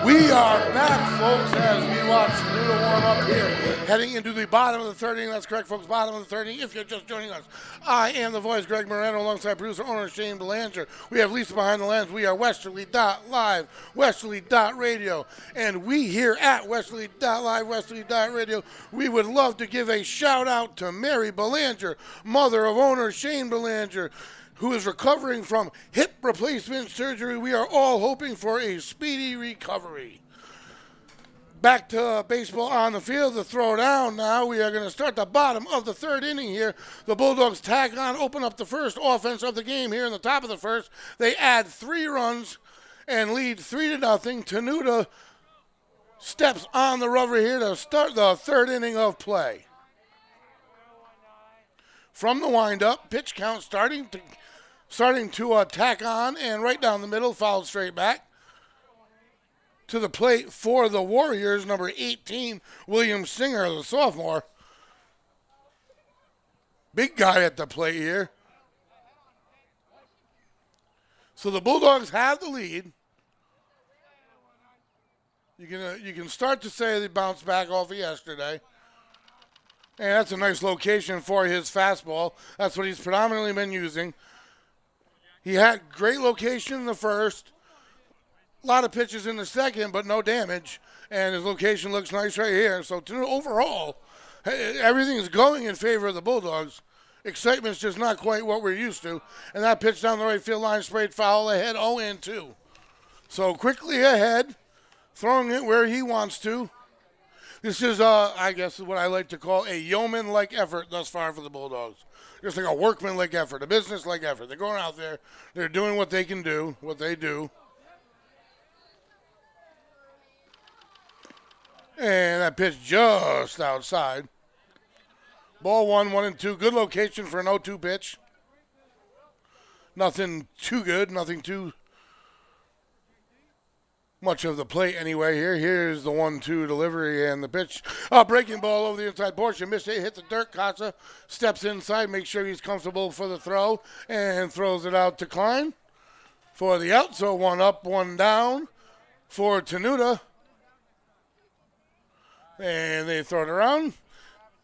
We are back, folks, as we watch Tenuta warm up here, heading into the bottom of the third inning. That's correct, folks, bottom of the third inning. If you're just joining us, I am the voice, Greg Moreno, alongside producer, owner Shane Belanger. We have Lisa behind the lens. We are Westerly.live, Westerly.radio, and we here at Westerly.live, Westerly.radio, we would love to give a shout-out to Mary Belanger, mother of owner Shane Belanger, who is recovering from hip replacement surgery. We are all hoping for a speedy recovery. Back to baseball on the field, the throw down now. We are going to start the bottom of the third inning here. The Bulldogs tag on, open up the first offense of the game here in the top of the first. They add 3 runs and lead 3-0. Tenuta steps on the rubber here to start the third inning of play. From the windup, pitch count starting to tack on, and right down the middle, fouled straight back. To the plate for the Warriors, number 18, William Singer, the sophomore. Big guy at the plate here. So the Bulldogs have the lead. You can start to say they bounced back off of yesterday. And that's a nice location for his fastball. That's what he's predominantly been using. He had great location in the first. A lot of pitches in the second, but no damage. And his location looks nice right here. So overall, everything is going in favor of the Bulldogs. Excitement's just not quite what we're used to. And that pitch down the right field line sprayed foul ahead 0-2. So quickly ahead, throwing it where he wants to. This is, I guess, what I like to call a yeoman-like effort thus far for the Bulldogs. Just like a workman-like effort, a business-like effort. They're going out there. They're doing what they can do, what they do. And that pitch just outside. Ball 1-2. Good location for an 0-2 pitch. Nothing too good, nothing too much of the plate anyway here. Here's the 1-2 delivery and the pitch. Breaking ball over the inside portion. Missed it, hit the dirt. Casa steps inside, makes sure he's comfortable for the throw, and throws it out to Klein for the out. So 1 up, 1 down for Tenuta. And they throw it around.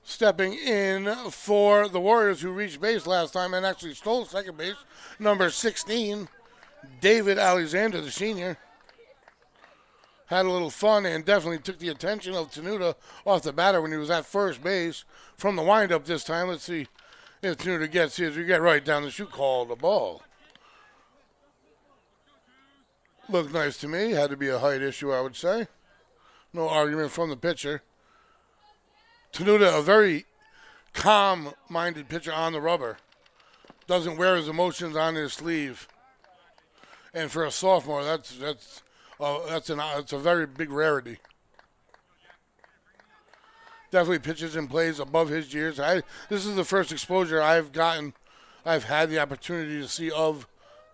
Stepping in for the Warriors, who reached base last time and actually stole second base, number 16, David Alexander, the senior. Had a little fun and definitely took the attention of Tenuta off the batter when he was at first base from the windup this time. Let's see if Tenuta gets his. We get right down the chute, call the ball. Looked nice to me. Had to be a height issue, I would say. No argument from the pitcher. Tenuta, a very calm-minded pitcher on the rubber. Doesn't wear his emotions on his sleeve. And for a sophomore, that's a very big rarity. Definitely pitches and plays above his years. This is the first exposure I've had the opportunity to see of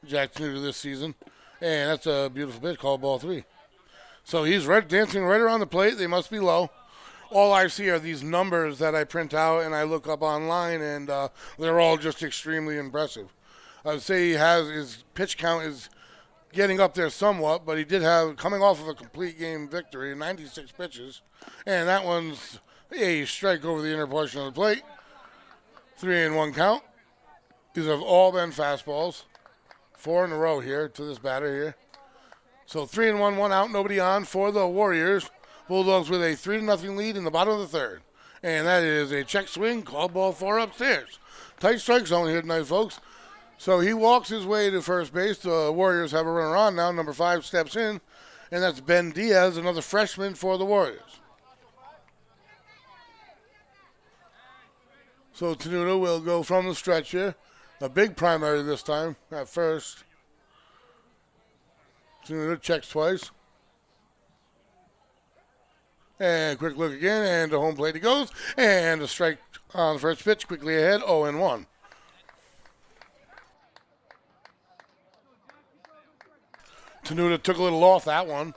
Jack Tenuta this season. And that's a beautiful pitch, called ball 3. So he's dancing right around the plate. They must be low. All I see are these numbers that I print out and I look up online, and they're all just extremely impressive. I would say his pitch count is getting up there somewhat, but he did have, coming off of a complete game victory, 96 pitches, and that one's a strike over the inner portion of the plate. 3-1 count. These have all been fastballs. 4 in a row here to this batter here. So 3-1, 1 out, nobody on for the Warriors. Bulldogs with a 3-0 lead in the bottom of the third. And that is a check swing, call ball 4 upstairs. Tight strike zone here tonight, folks. So he walks his way to first base. The Warriors have a runner on now. Number 5 steps in, and that's Ben Diaz, another freshman for the Warriors. So Tenuta will go from the stretch here. A big primary this time at first. Tenuta checks twice. And quick look again, and to home plate he goes. And a strike on the first pitch, quickly ahead, 0-1. Tenuta took a little off that one.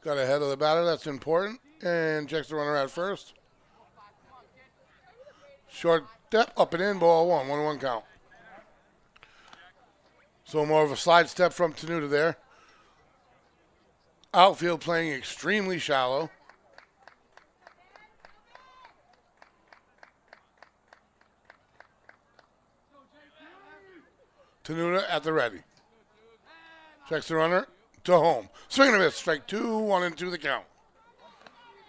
Got ahead of the batter, that's important. And checks the runner at first. Short step, up and in, ball 1, 1-1 count. So more of a slide step from Tenuta there. Outfield playing extremely shallow. Tenuta at the ready. Checks the runner to home. Swing and a miss. Strike 2, 1-2 the count.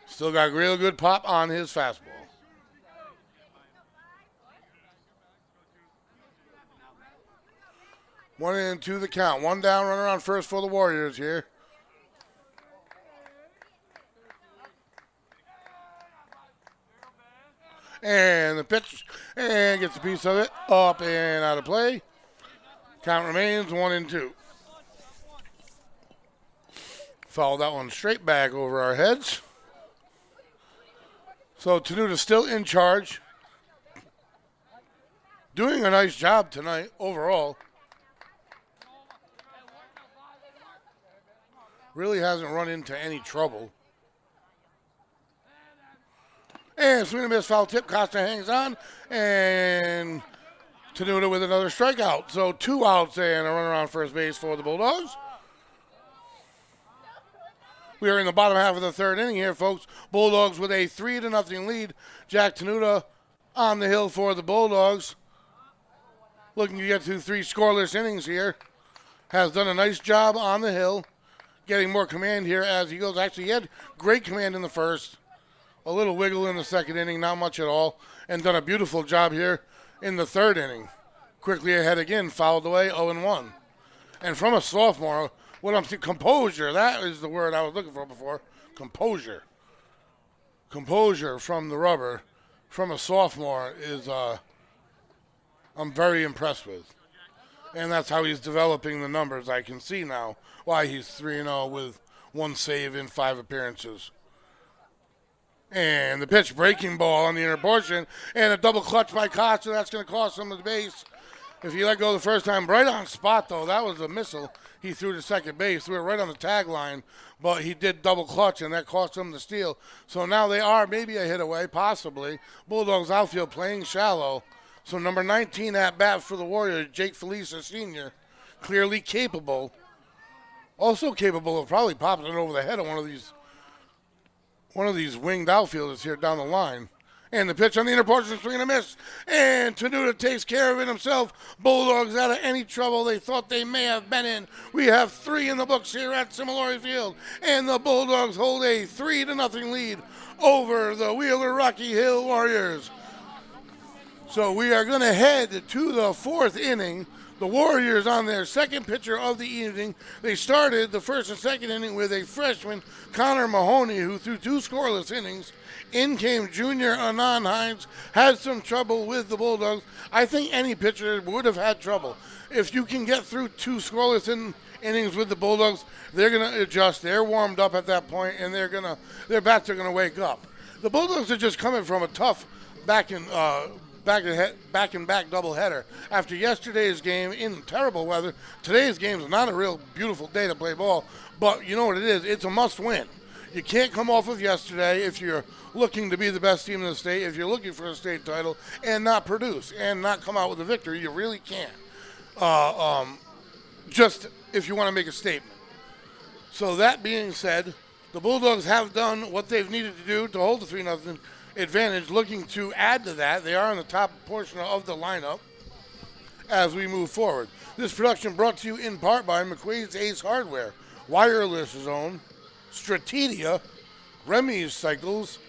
Still got real good pop on his fastball. One and two the count. One down, runner on first for the Warriors here. And the pitch, and gets a piece of it, up and out of play. Count remains 1-2. Foul that one straight back over our heads. So Tenuta still in charge. Doing a nice job tonight overall. Really hasn't run into any trouble. And swing and miss, foul tip. Costa hangs on. And Tenuta with another strikeout. So 2 outs and a runner on first base for the Bulldogs. We are in the bottom half of the third inning here, folks. Bulldogs with a 3-0 lead. Jack Tenuta on the hill for the Bulldogs. Looking to get to 3 scoreless innings here. Has done a nice job on the hill. Getting more command here as he goes. Actually, he had great command in the first. A little wiggle in the second inning, not much at all. And done a beautiful job here in the third inning. Quickly ahead again, fouled away, 0-1. And from a sophomore, what I'm seeing, composure, that is the word I was looking for before. Composure. Composure from the rubber, from a sophomore is, I'm very impressed with. And that's how he's developing the numbers. I can see now why he's 3-0 with 1 save in 5 appearances. And the pitch, breaking ball on the inner portion, and a double clutch by Costa. That's going to cost him the base. If he let go the first time, right on spot though, that was a missile he threw to second base. We were right on the tag line, but he did double clutch, and that cost him the steal. So now they are maybe a hit away, possibly. Bulldogs outfield playing shallow. So number 19 at bat for the Warriors, Jake Felice, a senior, clearly capable. Also capable of probably popping it over the head of one of these winged outfielders here down the line. And the pitch on the inner portion, swing and a miss. And Tenuta takes care of it himself. Bulldogs out of any trouble they thought they may have been in. We have 3 in the books here at Similori Field. And the Bulldogs hold a 3-0 lead over the Wheeler Rocky Hill Warriors. So we are going to head to the 4th inning. The Warriors on their second pitcher of the evening. They started the first and second inning with a freshman, Connor Mahoney, who threw 2 scoreless innings. In came junior Anon Hines, had some trouble with the Bulldogs. I think any pitcher would have had trouble. If you can get through 2 scoreless innings with the Bulldogs, they're going to adjust. They're warmed up at that point, and their bats are going to wake up. The Bulldogs are just coming from a tough back and back doubleheader. After yesterday's game in terrible weather, today's game is not a real beautiful day to play ball, but you know what it is? It's a must-win. You can't come off of yesterday if you're looking to be the best team in the state, if you're looking for a state title, and not produce and not come out with a victory. You really can't. Just if you want to make a statement. So that being said, the Bulldogs have done what they've needed to do to hold the 3-0 advantage. Looking to add to that, they are in the top portion of the lineup as we move forward. This production brought to you in part by McQuaid's Ace Hardware, Wireless Zone, Strategia, Remy's Cycles,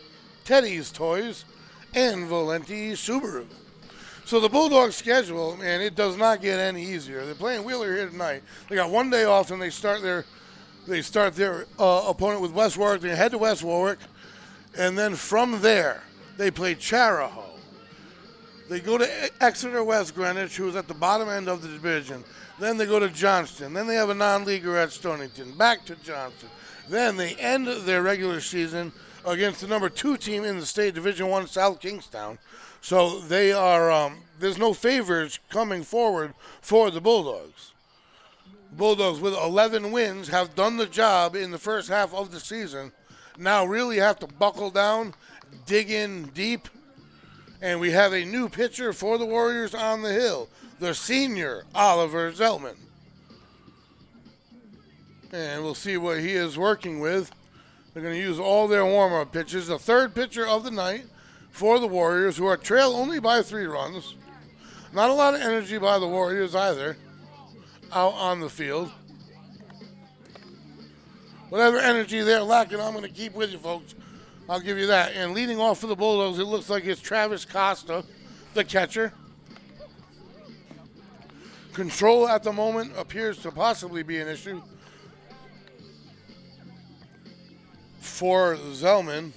Teddy's Toys, and Valenti Subaru. So the Bulldogs schedule, man, it does not get any easier. They're playing Wheeler here tonight. They got one day off, and they start their opponent with West Warwick. They head to West Warwick, and then from there they play Charahoe. They go to Exeter West Greenwich, who is at the bottom end of the division. Then they go to Johnston. Then they have a non-leaguer at Stonington. Back to Johnston. Then they end their regular season against the number 2 team in the state, Division I, South Kingstown. So they are, there's no favors coming forward for the Bulldogs. Bulldogs with 11 wins have done the job in the first half of the season. Now really have to buckle down, dig in deep, and we have a new pitcher for the Warriors on the hill, the senior Oliver Zeltman. And we'll see what he is working with. They're going to use all their warm-up pitches. The third pitcher of the night for the Warriors, who are trailed only by 3 runs. Not a lot of energy by the Warriors either out on the field. Whatever energy they're lacking, I'm going to keep with you, folks. I'll give you that. And leading off for the Bulldogs, it looks like it's Travis Costa, the catcher. Control at the moment appears to possibly be an issue for Zelman.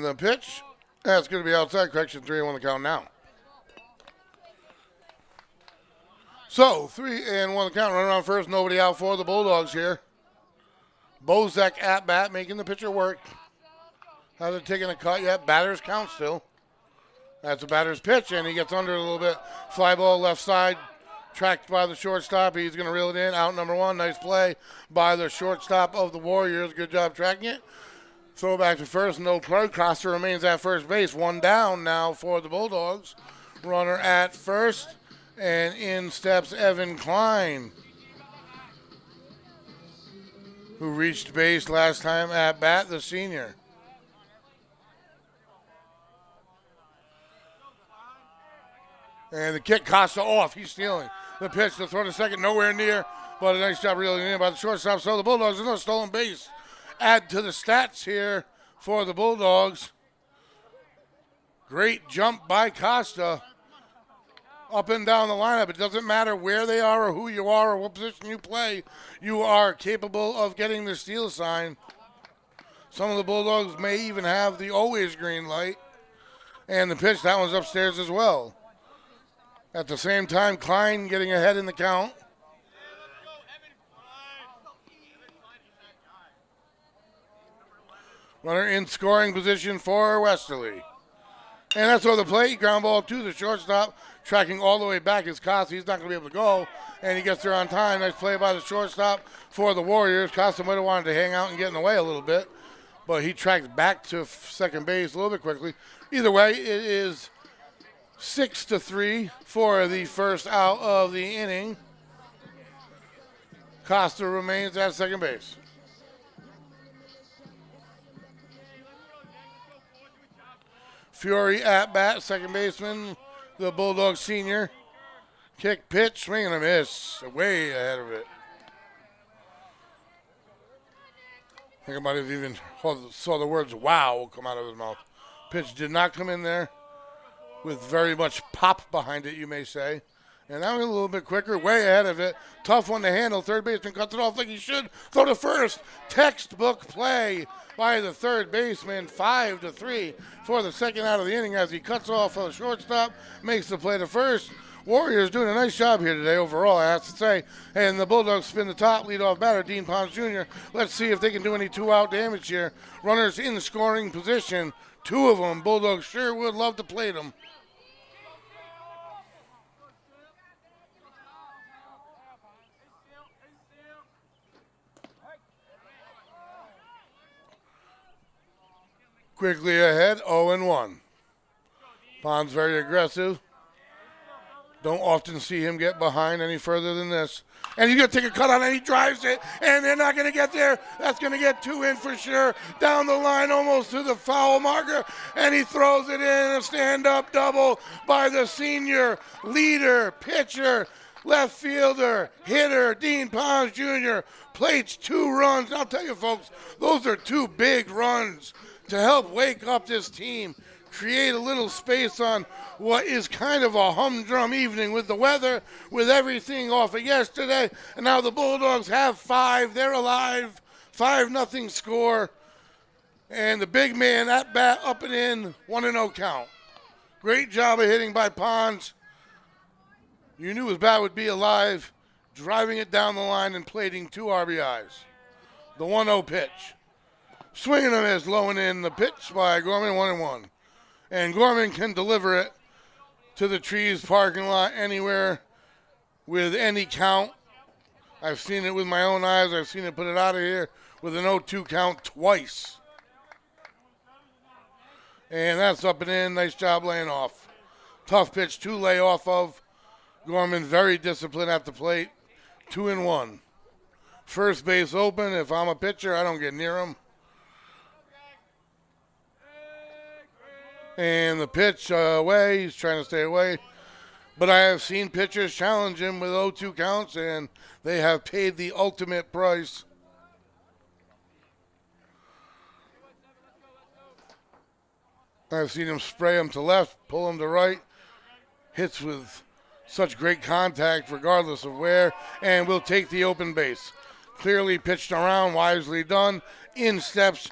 And the pitch, that's going to be outside. Correction, 3-1 the count now. So, 3-1 the count. Running on first, nobody out for the Bulldogs here. Bozek at bat, making the pitcher work. Hasn't taken a cut yet. Batter's count still. That's a batter's pitch, and he gets under a little bit. Fly ball left side, tracked by the shortstop. He's going to reel it in. Out number one. Nice play by the shortstop of the Warriors. Good job tracking it. Throw back to first. No play. Costa remains at first base. One down now for the Bulldogs. Runner at first, and in steps Evan Klein, who reached base last time at bat, the senior. And the kick, Costa off. He's stealing. The pitch, the throw to second, nowhere near, but a nice job reeling in by the shortstop. So the Bulldogs, another stolen base. Add to the stats here for the Bulldogs. Great jump by Costa up and down the lineup. It doesn't matter where they are or who you are or what position you play. You are capable of getting the steal sign. Some of the Bulldogs may even have the always green light. And the pitch, that one's upstairs as well. At the same time, Klein getting ahead in the count. Runner in scoring position for Westerly. And that's over the plate. Ground ball to the shortstop. Tracking all the way back is Costa. He's not going to be able to go. And he gets there on time. Nice play by the shortstop for the Warriors. Costa might have wanted to hang out and get in the way a little bit. But he tracked back to second base a little bit quickly. Either way, it is 6-3 for the first out of the inning. Costa remains at second base. Fury at bat, second baseman, the Bulldog senior. Kick, pitch, swing and a miss. Way ahead of it. I think I might have even saw the words wow come out of his mouth. Pitch did not come in there with very much pop behind it, you may say. And that was a little bit quicker, way ahead of it. Tough one to handle. Third baseman cuts it off like he should. Throw to first. Textbook play by the third baseman. 5-3 for the second out of the inning as he cuts off for the shortstop. Makes the play to first. Warriors doing a nice job here today overall, I have to say. And the Bulldogs spin the top, leadoff batter, Dean Pons Jr. Let's see if they can do any two-out damage here. Runners in scoring position. Two of them. Bulldogs sure would love to play them. Quickly ahead, 0-1. Pond's very aggressive. Don't often see him get behind any further than this. And he's going to take a cut on it. He drives it, and they're not going to get there. That's going to get two in for sure. Down the line, almost to the foul marker, and he throws it in. A stand-up double by the senior leader, pitcher, left fielder, hitter, Dean Pons Jr. Plates 2 runs. I'll tell you, folks, those are 2 big runs to help wake up this team, create a little space on what is kind of a humdrum evening with the weather, with everything off of yesterday. And now the Bulldogs have 5. They're alive. 5-0 score. And the big man at bat, up and in, 1-0 count. Great job of hitting by Pons. You knew his bat would be alive, driving it down the line and plating 2 RBIs. The 1-0 pitch. Swinging him as low and in the pitch by Gorman, 1-1. And Gorman can deliver it to the Trees parking lot anywhere with any count. I've seen it with my own eyes. I've seen it put it out of here with an 0-2 count twice. And that's up and in. Nice job laying off. Tough pitch to lay off of. Gorman very disciplined at the plate. 2-1. First base open. If I'm a pitcher, I don't get near him. And the pitch away. He's trying to stay away. But I have seen pitchers challenge him with 0-2 counts, and they have paid the ultimate price. I've seen him spray him to left, pull him to right. Hits with such great contact regardless of where, and will take the open base. Clearly pitched around, wisely done. In steps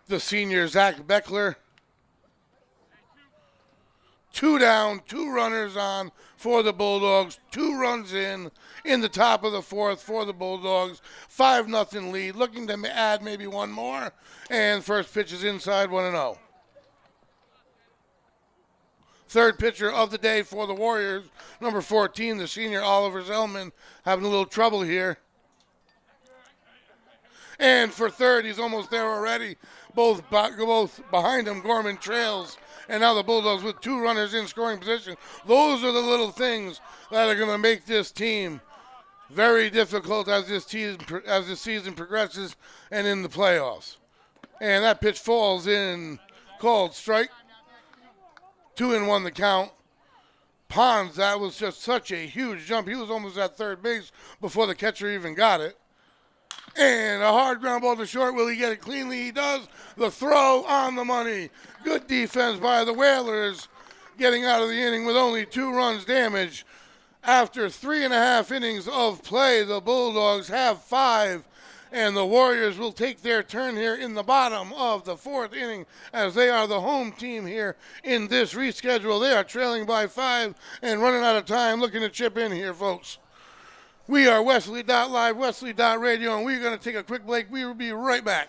the senior Zach Beckler. 2 down, 2 runners on for the Bulldogs, 2 runs in the top of the 4th for the Bulldogs. 5-0 lead, looking to add maybe one more. And first pitch is inside, 1-0. Third pitcher of the day for the Warriors, number 14, the senior Oliver Zellman, having a little trouble here. And for third, he's almost there already. Both behind him, Gorman trails. And now the Bulldogs with 2 runners in scoring position. Those are the little things that are going to make this team very difficult as this season progresses and in the playoffs. And that pitch falls in, called strike. 2-1 the count. Pons, that was just such a huge jump. He was almost at third base before the catcher even got it. And a hard ground ball to short. Will he get it cleanly? He does. The throw on the money. Good defense by the Whalers, getting out of the inning with only 2 runs damaged. After 3.5 innings of play, the Bulldogs have 5. And the Warriors will take their turn here in the bottom of the 4th inning as they are the home team here in this reschedule. They are trailing by 5 and running out of time, looking to chip in here, folks. We are Westerly.live, Westerly.radio, and we're going to take a quick break. We will be right back.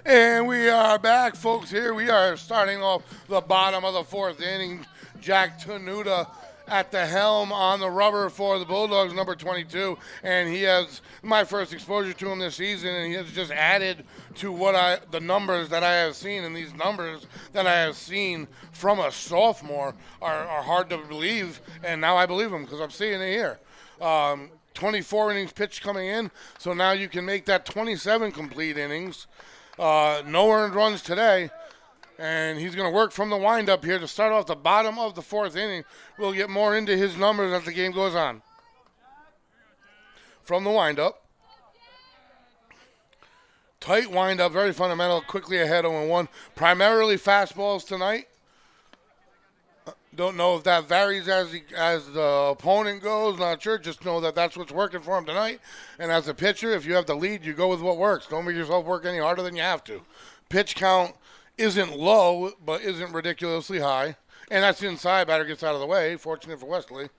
And we are back, folks. Here we are starting off the bottom of the 4th inning. Jack Tenuta at the helm on the rubber for the Bulldogs, number 22. And he has my first exposure to him this season, and he has just added to the numbers that I have seen. And these numbers that I have seen from a sophomore are hard to believe. And now I believe them because I'm seeing it here. 24 innings pitched coming in, so now you can make that 27 complete innings. No earned runs today, and he's going to work from the windup here to start off the bottom of the 4th inning. We'll get more into his numbers as the game goes on. From the windup. Tight windup, very fundamental, quickly ahead 0-1. Primarily fastballs tonight. Don't know if that varies as the opponent goes. Not sure. Just know that that's what's working for him tonight. And as a pitcher, if you have the lead, you go with what works. Don't make yourself work any harder than you have to. Pitch count isn't low, but isn't ridiculously high. And that's inside. Batter gets out of the way. Fortunate for Westerly.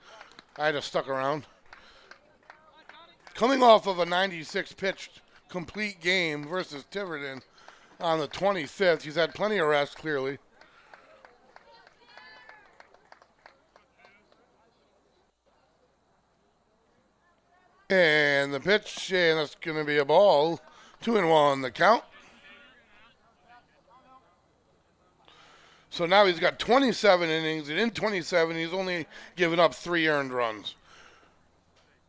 I just stuck around. Coming off of a 96-pitch complete game versus Tiverton on the 25th. He's had plenty of rest, clearly. And the pitch, and that's going to be a ball. 2-1 the count. So now he's got 27 innings, and in 27, he's only given up 3 earned runs.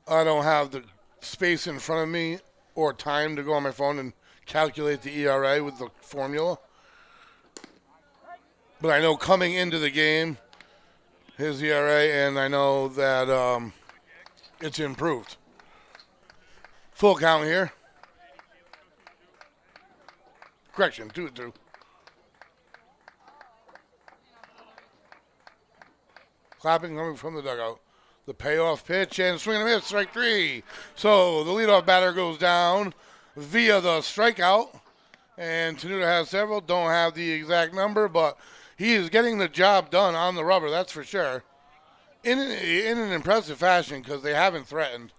I don't have the space in front of me or time to go on my phone and calculate the ERA with the formula. But I know coming into the game, his ERA, and I know that it's improved. Full count here. Correction, 2-2. Clapping coming from the dugout. The payoff pitch and swing and a miss, strike 3. So the leadoff batter goes down via the strikeout. And Tenuta has several. Don't have the exact number, but he is getting the job done on the rubber, that's for sure. In an impressive fashion because they haven't threatened.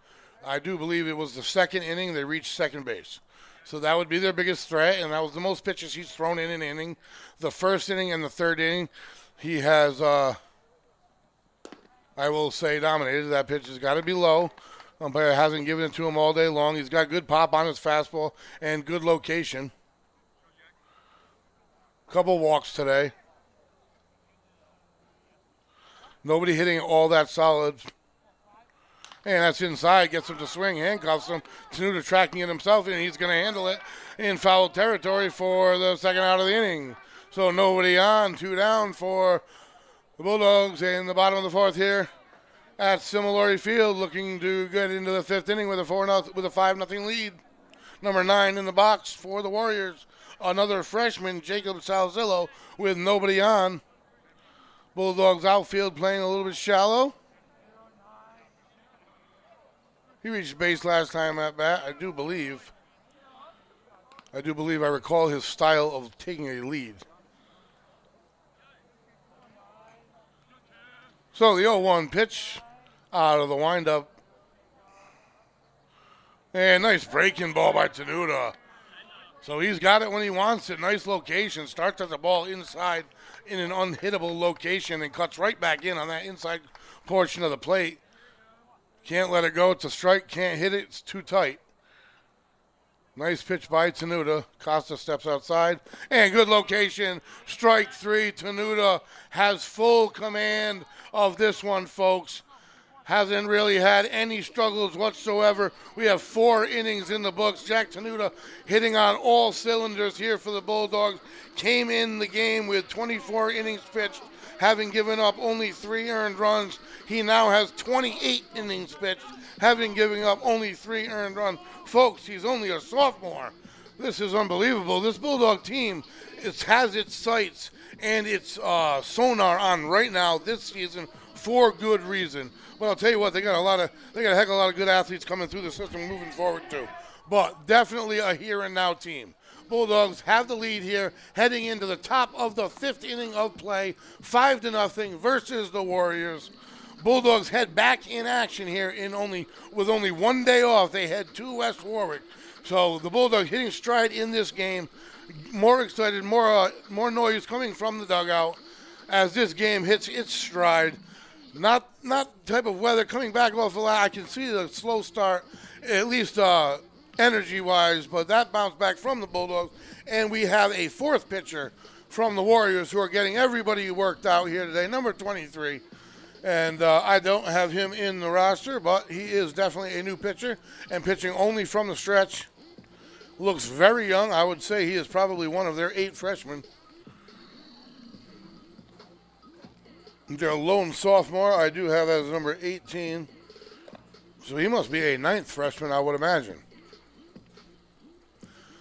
I do believe it was the second inning they reached second base. So that would be their biggest threat, and that was the most pitches he's thrown in an inning. The first inning and the third inning, he has, I will say, dominated. That pitch has got to be low. Umpire hasn't given it to him all day long. He's got good pop on his fastball and good location. Couple walks today. Nobody hitting all that solid. And that's inside, gets him to swing, handcuffs him. Tenuta tracking it himself, and he's going to handle it in foul territory for the second out of the inning. So nobody on, 2 down for the Bulldogs in the bottom of the fourth here at Similori Field, looking to get into the fifth inning with a 5-0 lead. Number 9 in the box for the Warriors. Another freshman, Jacob Salzillo, with nobody on. Bulldogs outfield playing a little bit shallow. He reached base last time at bat, I do believe. I recall his style of taking a lead. So the 0-1 pitch out of the windup. And nice breaking ball by Tenuta. So he's got it when he wants it. Nice location. Starts at the ball inside in an unhittable location and cuts right back in on that inside portion of the plate. Can't let it go. It's a strike. Can't hit it. It's too tight. Nice pitch by Tenuta. Costa steps outside. And good location. Strike 3. Tenuta has full command of this one, folks. Hasn't really had any struggles whatsoever. We have 4 innings in the books. Jack Tenuta hitting on all cylinders here for the Bulldogs. Came in the game with 24 innings pitched, having given up only 3 earned runs. He now has 28 innings pitched, having given up only 3 earned runs. Folks, he's only a sophomore. This is unbelievable. This Bulldog team has its sights and its sonar on right now this season for good reason. But I'll tell you what, they got a heck of a lot of good athletes coming through the system moving forward too. But definitely a here and now team. Bulldogs have the lead here, heading into the top of the 5th inning of play, 5-0 versus the Warriors. Bulldogs head back in action here with only 1 day off. They head to West Warwick. So the Bulldogs hitting stride in this game. More excited, more noise coming from the dugout as this game hits its stride. Not type of weather coming back off the line. I can see the slow start, at least energy-wise, but that bounced back from the Bulldogs. And we have a 4th pitcher from the Warriors who are getting everybody worked out here today, number 23. And I don't have him in the roster, but he is definitely a new pitcher and pitching only from the stretch. Looks very young. I would say he is probably one of their 8 freshmen. Their lone sophomore, I do have as number 18. So he must be a 9th freshman, I would imagine.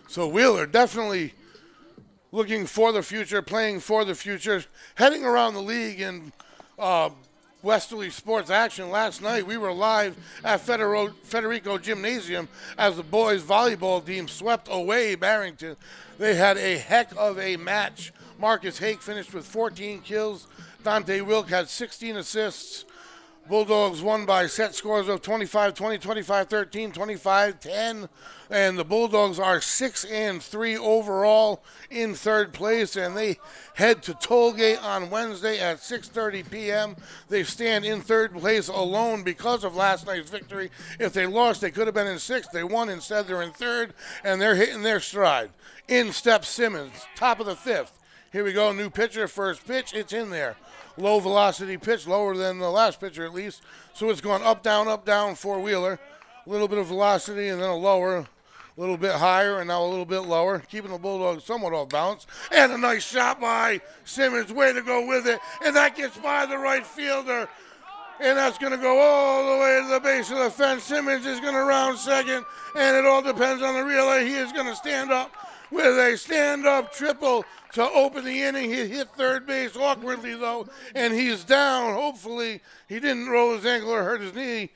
So Wheeler definitely looking for the future, playing for the future, heading around the league in Westerly sports action. Last night we were live at Federico Gymnasium as the boys volleyball team swept away Barrington. They had a heck of a match. Marcus Hake finished with 14 kills. Dante Wilk had 16 assists. Bulldogs won by set scores of 25-20, 25-13, 25-10. And the Bulldogs are 6-3 overall in 3rd place. And they head to Tollgate on Wednesday at 6:30 p.m. They stand in 3rd place alone because of last night's victory. If they lost, they could have been in 6th. They won instead. They're in 3rd, and they're hitting their stride. In steps Simmons, top of the 5th. Here we go, new pitcher, first pitch. It's in there. Low velocity pitch, lower than the last pitcher at least. So it's going up, down for Wheeler. A little bit of velocity and then a lower, a little bit higher and now a little bit lower. Keeping the Bulldogs somewhat off balance. And a nice shot by Simmons. Way to go with it. And that gets by the right fielder. And that's going to go all the way to the base of the fence. Simmons is going to round second. And it all depends on the relay. He is going to stand up with a stand-up triple to open the inning. He hit 3rd base awkwardly, though, and he's down. Hopefully he didn't roll his ankle or hurt his knee.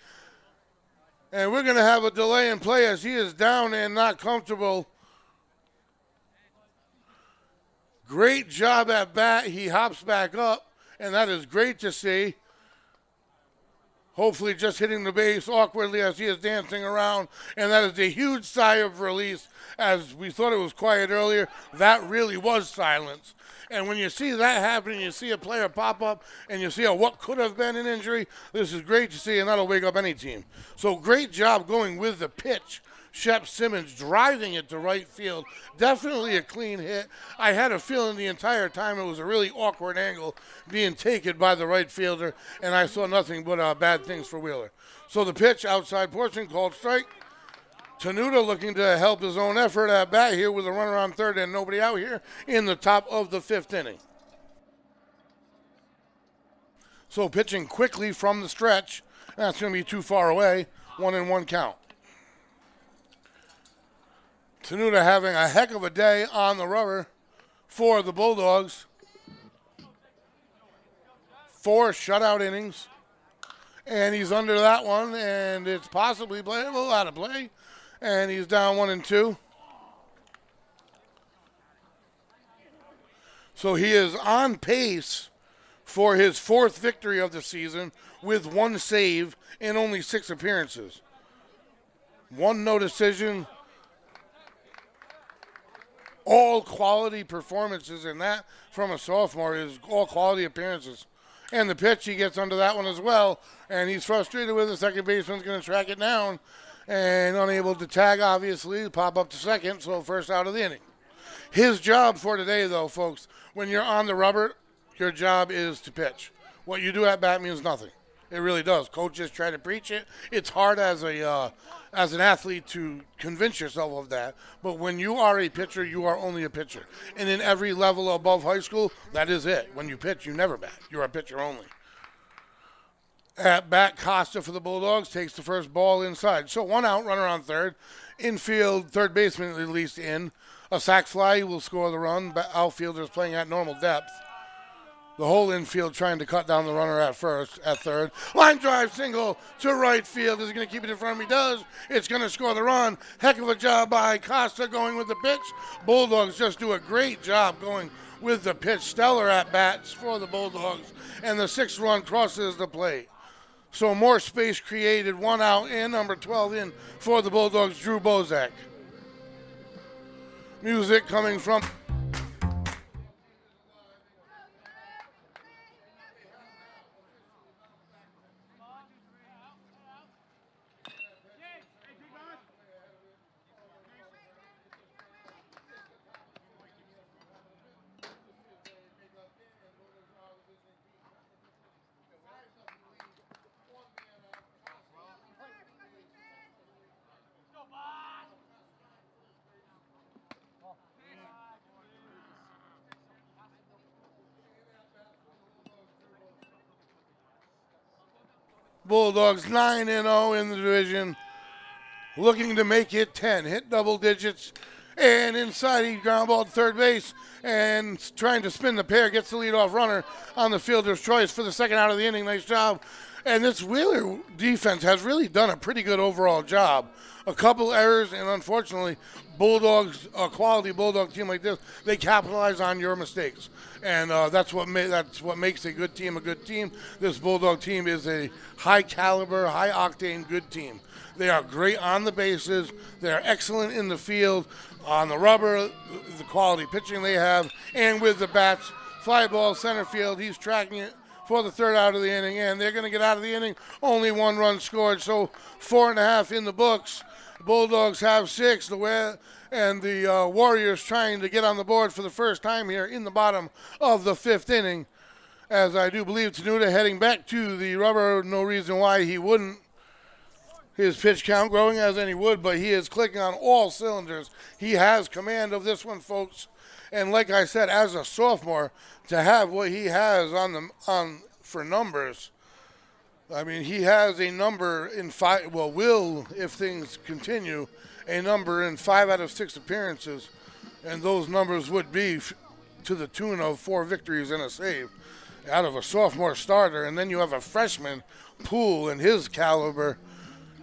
And we're going to have a delay in play as he is down and not comfortable. Great job at bat. He hops back up, and that is great to see. Hopefully just hitting the base awkwardly as he is dancing around. And that is a huge sigh of release. As we thought it was quiet earlier, that really was silence. And when you see that happening, you see a player pop up and you see what could have been an injury, this is great to see, and that'll wake up any team. So great job going with the pitch. Shep Simmons driving it to right field. Definitely a clean hit. I had a feeling the entire time it was a really awkward angle being taken by the right fielder, and I saw nothing but bad things for Wheeler. So the pitch, outside portion, called strike. Tenuta looking to help his own effort at bat here with a runner on third and nobody out here in the top of the fifth inning. So pitching quickly from the stretch. That's going to be too far away. 1-1 count. Tenuta having a heck of a day on the rubber for the Bulldogs. 4 shutout innings. And he's under that one, and it's possibly playable, out of play. And he's down 1-2. So he is on pace for his 4th victory of the season with 1 save in only 6 appearances. 1 no decision. All quality performances, and that from a sophomore is all quality appearances. And the pitch, he gets under that one as well, and he's frustrated with it. The second baseman's going to track it down. And unable to tag, obviously, pop up to second, so first out of the inning. His job for today, though, folks, when you're on the rubber, your job is to pitch. What you do at bat means nothing. It really does. Coaches try to preach it. It's hard as an athlete to convince yourself of that. But when you are a pitcher, you are only a pitcher. And in every level above high school, that is it. When you pitch, you never bat. You're a pitcher only. At bat, Costa for the Bulldogs takes the first ball inside. So 1 out, runner on third. Infield, third baseman at least in. A sac fly will score the run. Outfielders playing at normal depth. The whole infield trying to cut down the runner at third. Line drive single to right field. Is he going to keep it in front of him? He does. It's going to score the run. Heck of a job by Costa going with the pitch. Bulldogs just do a great job going with the pitch. Stellar at bats for the Bulldogs. And the 6th run crosses the plate. So more space created, 1 out, and number 12 in for the Bulldogs, Drew Bozak. Music coming from Bulldogs 9-0 in the division, looking to make it 10. Hit double digits, and inside he ground ball to third base, and trying to spin the pair, gets the leadoff runner on the fielder's choice for the second out of the inning. Nice job. And this Wheeler defense has really done a pretty good overall job. A couple errors, and unfortunately, Bulldogs, a quality Bulldog team like this, they capitalize on your mistakes. And that's what makes a good team a good team. This Bulldog team is a high caliber, high octane good team. They are great on the bases. They are excellent in the field, on the rubber, the quality pitching they have, and with the bats. Fly ball center field, he's tracking it for the third out of the inning, and they're going to get out of the inning. Only 1 run scored, so 4.5 in the books. Bulldogs have 6, and the Warriors trying to get on the board for the first time here in the bottom of the 5th inning. As I do believe Tenuta heading back to the rubber, no reason why he wouldn't. His pitch count growing as any would, but he is clicking on all cylinders. He has command of this one, folks. And like I said, as a sophomore, to have what he has for numbers, I mean, he has a number in 5, will, if things continue, a number in 5 out of 6 appearances. And those numbers would be to the tune of 4 victories and a save out of a sophomore starter. And then you have a freshman, Poole, and his caliber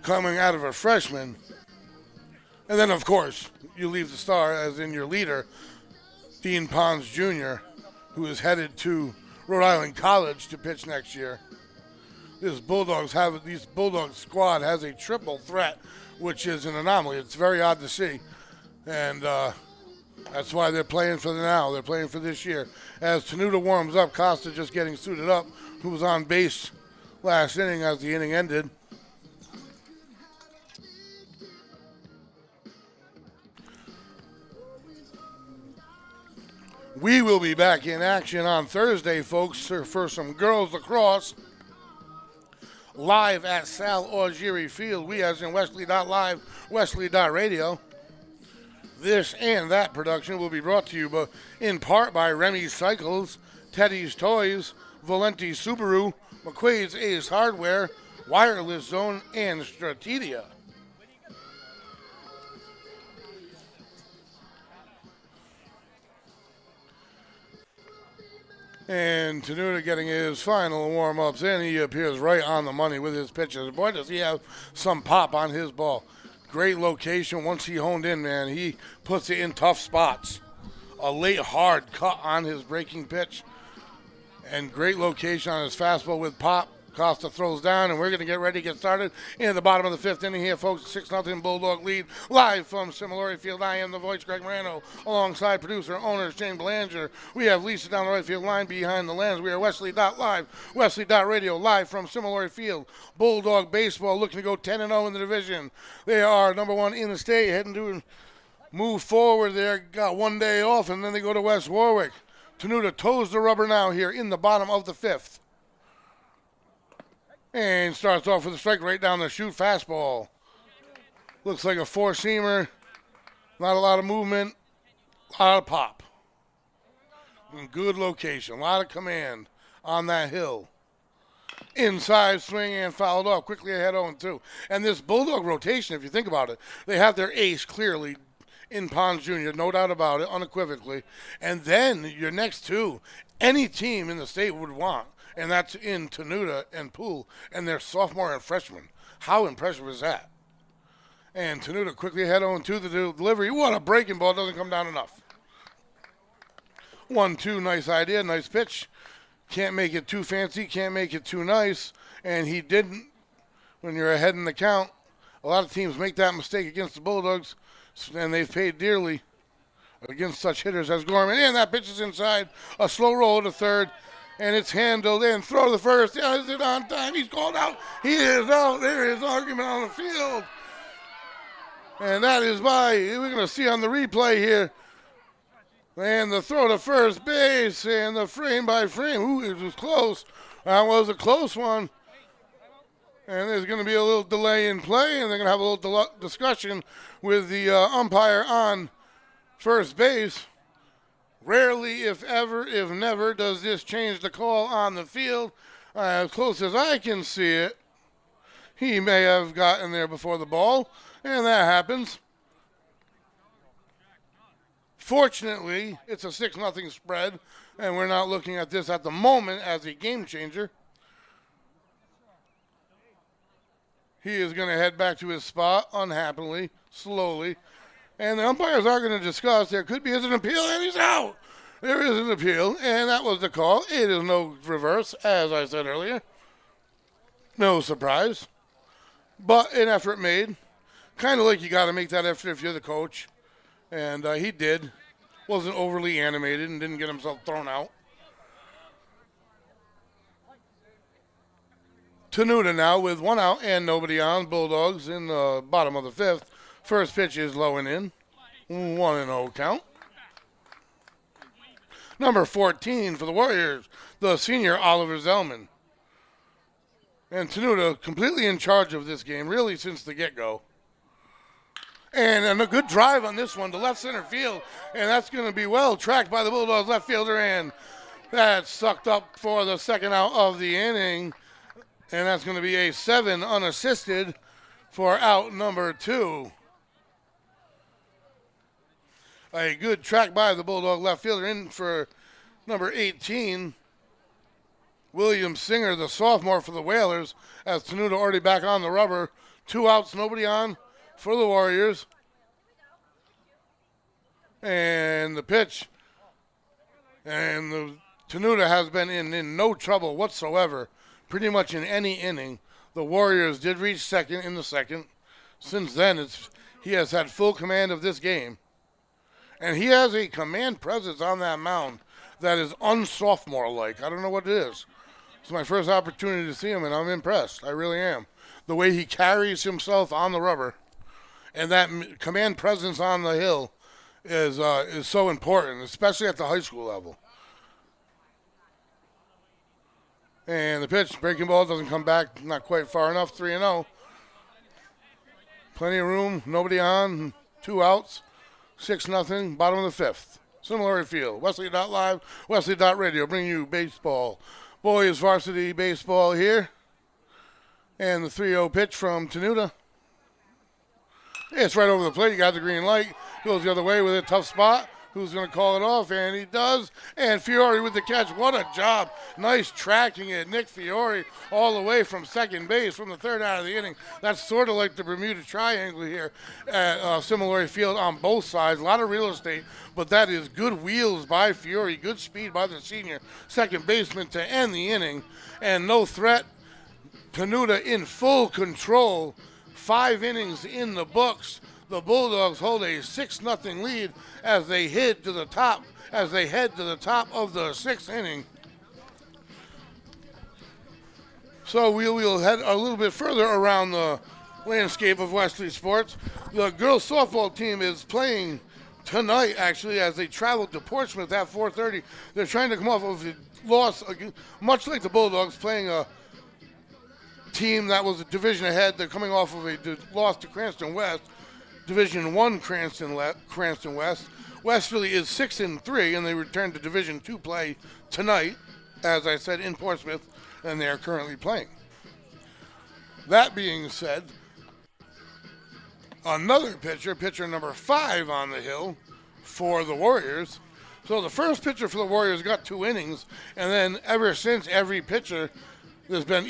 coming out of a freshman. And then, of course, you leave the star as in your leader, Dean Pons Jr., who is headed to Rhode Island College to pitch next year. These Bulldog squad has a triple threat, which is an anomaly. It's very odd to see, and that's why they're playing for the now. They're playing for this year. As Tenuta warms up, Costa just getting suited up, who was on base last inning as the inning ended. We will be back in action on Thursday, folks, for some girls lacrosse. Live at Sal Algieri Field. We as in Westerly.live, Westerly.radio. This and that production will be brought to you in part by Remy's Cycles, Teddy's Toys, Valenti Subaru, McQuaid's Ace Hardware, Wireless Zone, and Stratedia. And Tenuta getting his final warm-ups in. He appears right on the money with his pitches. Boy, does he have some pop on his ball. Great location. Once he honed in, man, he puts it in tough spots. A late hard cut on his breaking pitch. And great location on his fastball with pop. Costa throws down, and we're going to get ready to get started in the bottom of the fifth inning here, folks. 6-0 Bulldog lead. Live from Similori Field, I am the voice, Greg Morano, alongside producer, owner, Shane Belanger. We have Lisa down the right field line behind the lens. We are Westerly.live, Westerly.radio, live from Similori Field. Bulldog baseball looking to go 10-0 in the division. They are number one in the state, heading to move forward there. Got 1 day off, and then they go to West Warwick. Tenuta toes the rubber now here in the bottom of the fifth. And starts off with a strike right down the chute fastball. Looks like a four-seamer. Not a lot of movement. A lot of pop. In good location. A lot of command on that hill. Inside swing and fouled off. Quickly ahead 0-2. And this Bulldog rotation, if you think about it, they have their ace clearly in Pons Jr., no doubt about it, unequivocally. And then your next two, any team in the state would want. And that's in Tenuta and Poole, and they're sophomore and freshman. How impressive is that? And Tenuta quickly ahead 0-2 the delivery. What a breaking ball, doesn't come down enough. 1-2, nice idea, nice pitch. Can't make it too fancy, can't make it too nice, and he didn't when you're ahead in the count. A lot of teams make that mistake against the Bulldogs, and they've paid dearly against such hitters as Gorman. And that pitch is inside, a slow roll to third. And it's handled in. Throw to the first. Is it on time? He's called out. He is out. There is argument on the field. And that is by, we're going to see on the replay here. And the throw to first base. And the frame by frame. Ooh, it was close. That was a close one. And there's going to be a little delay in play. And they're going to have a little discussion with the umpire on first base. Rarely, if ever, if never, does this change the call on the field. As close as I can see it, he may have gotten there before the ball, and that happens. Fortunately, it's a 6-0 spread, and we're not looking at this at the moment as a game changer. He is going to head back to his spot unhappily, slowly. And the umpires are going to discuss. There could be an appeal, and he's out. There is an appeal, and that was the call. It is no reverse, as I said earlier. No surprise. But an effort made. Kind of like you got to make that effort if you're the coach. And he did. Wasn't overly animated and didn't get himself thrown out. Tenuta now with 1 out and nobody on. Bulldogs in the bottom of the fifth. First pitch is low and in. 1-0 count. Number 14 for the Warriors, the senior Oliver Zellman. And Tenuta completely in charge of this game, really since the get-go. And a good drive on this one to left center field. And that's going to be well tracked by the Bulldogs left fielder. And that's sucked up for the second out of the inning. And that's going to be a 7 unassisted for out number 2. A good track by the Bulldog left fielder in for number 18. William Singer, the sophomore for the Whalers, as Tenuta already back on the rubber. 2 outs, nobody on for the Warriors. And the pitch. And the Tenuta has been in no trouble whatsoever pretty much in any inning. The Warriors did reach second in the second. Since then, he has had full command of this game. And he has a command presence on that mound that is unsophomore-like. I don't know what it is. It's my first opportunity to see him, and I'm impressed. I really am. The way he carries himself on the rubber and that command presence on the hill is so important, especially at the high school level. And the pitch, breaking ball, doesn't come back, not quite far enough, 3-0. Plenty of room, nobody on, 2 outs, 6-0, bottom of the fifth. Westerly Field, Westerly.live, Westerly.radio, bring you baseball. Boys varsity baseball here. And the 3-0 pitch from Tenuta. It's right over the plate. You got the green light. Goes the other way with a tough spot. Who's going to call it off? And he does. And Fiore with the catch. What a job. Nice tracking it. Nick Fiore all the way from second base from the third out of the inning. That's sort of like the Bermuda Triangle here at Westerly Field on both sides. A lot of real estate, but that is good wheels by Fiore. Good speed by the senior second baseman to end the inning. And no threat. Tenuta in full control. 5 innings in the books. The Bulldogs hold a 6-0 lead as they head to the top of the 6th inning. So we'll head a little bit further around the landscape of Westerly sports. The girls softball team is playing tonight, actually, as they travel to Portsmouth at 4:30. They're trying to come off of a loss, much like the Bulldogs, playing a team that was a division ahead. They're coming off of a loss to Cranston West. Division 1 Cranston West. Westerly is 6-3, and they return to Division 2 play tonight, as I said, in Portsmouth, and they are currently playing. That being said, another pitcher number 5 on the hill for the Warriors. So the first pitcher for the Warriors got 2 innings, and then ever since, every pitcher, there's been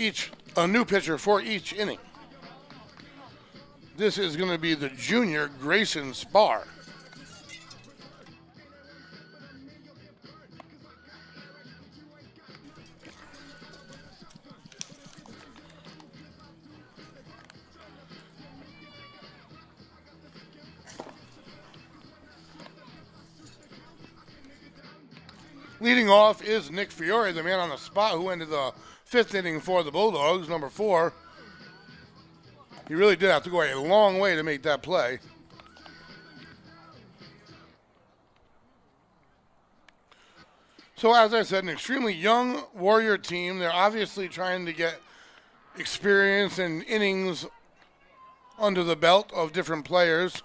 a new pitcher for each inning. This is going to be the junior Grayson Spar. Leading off is Nick Fiore, the man on the spot who ended the 5th inning for the Bulldogs, number 4. He really did have to go a long way to make that play. So as I said, an extremely young Warrior team. They're obviously trying to get experience and innings under the belt of different players.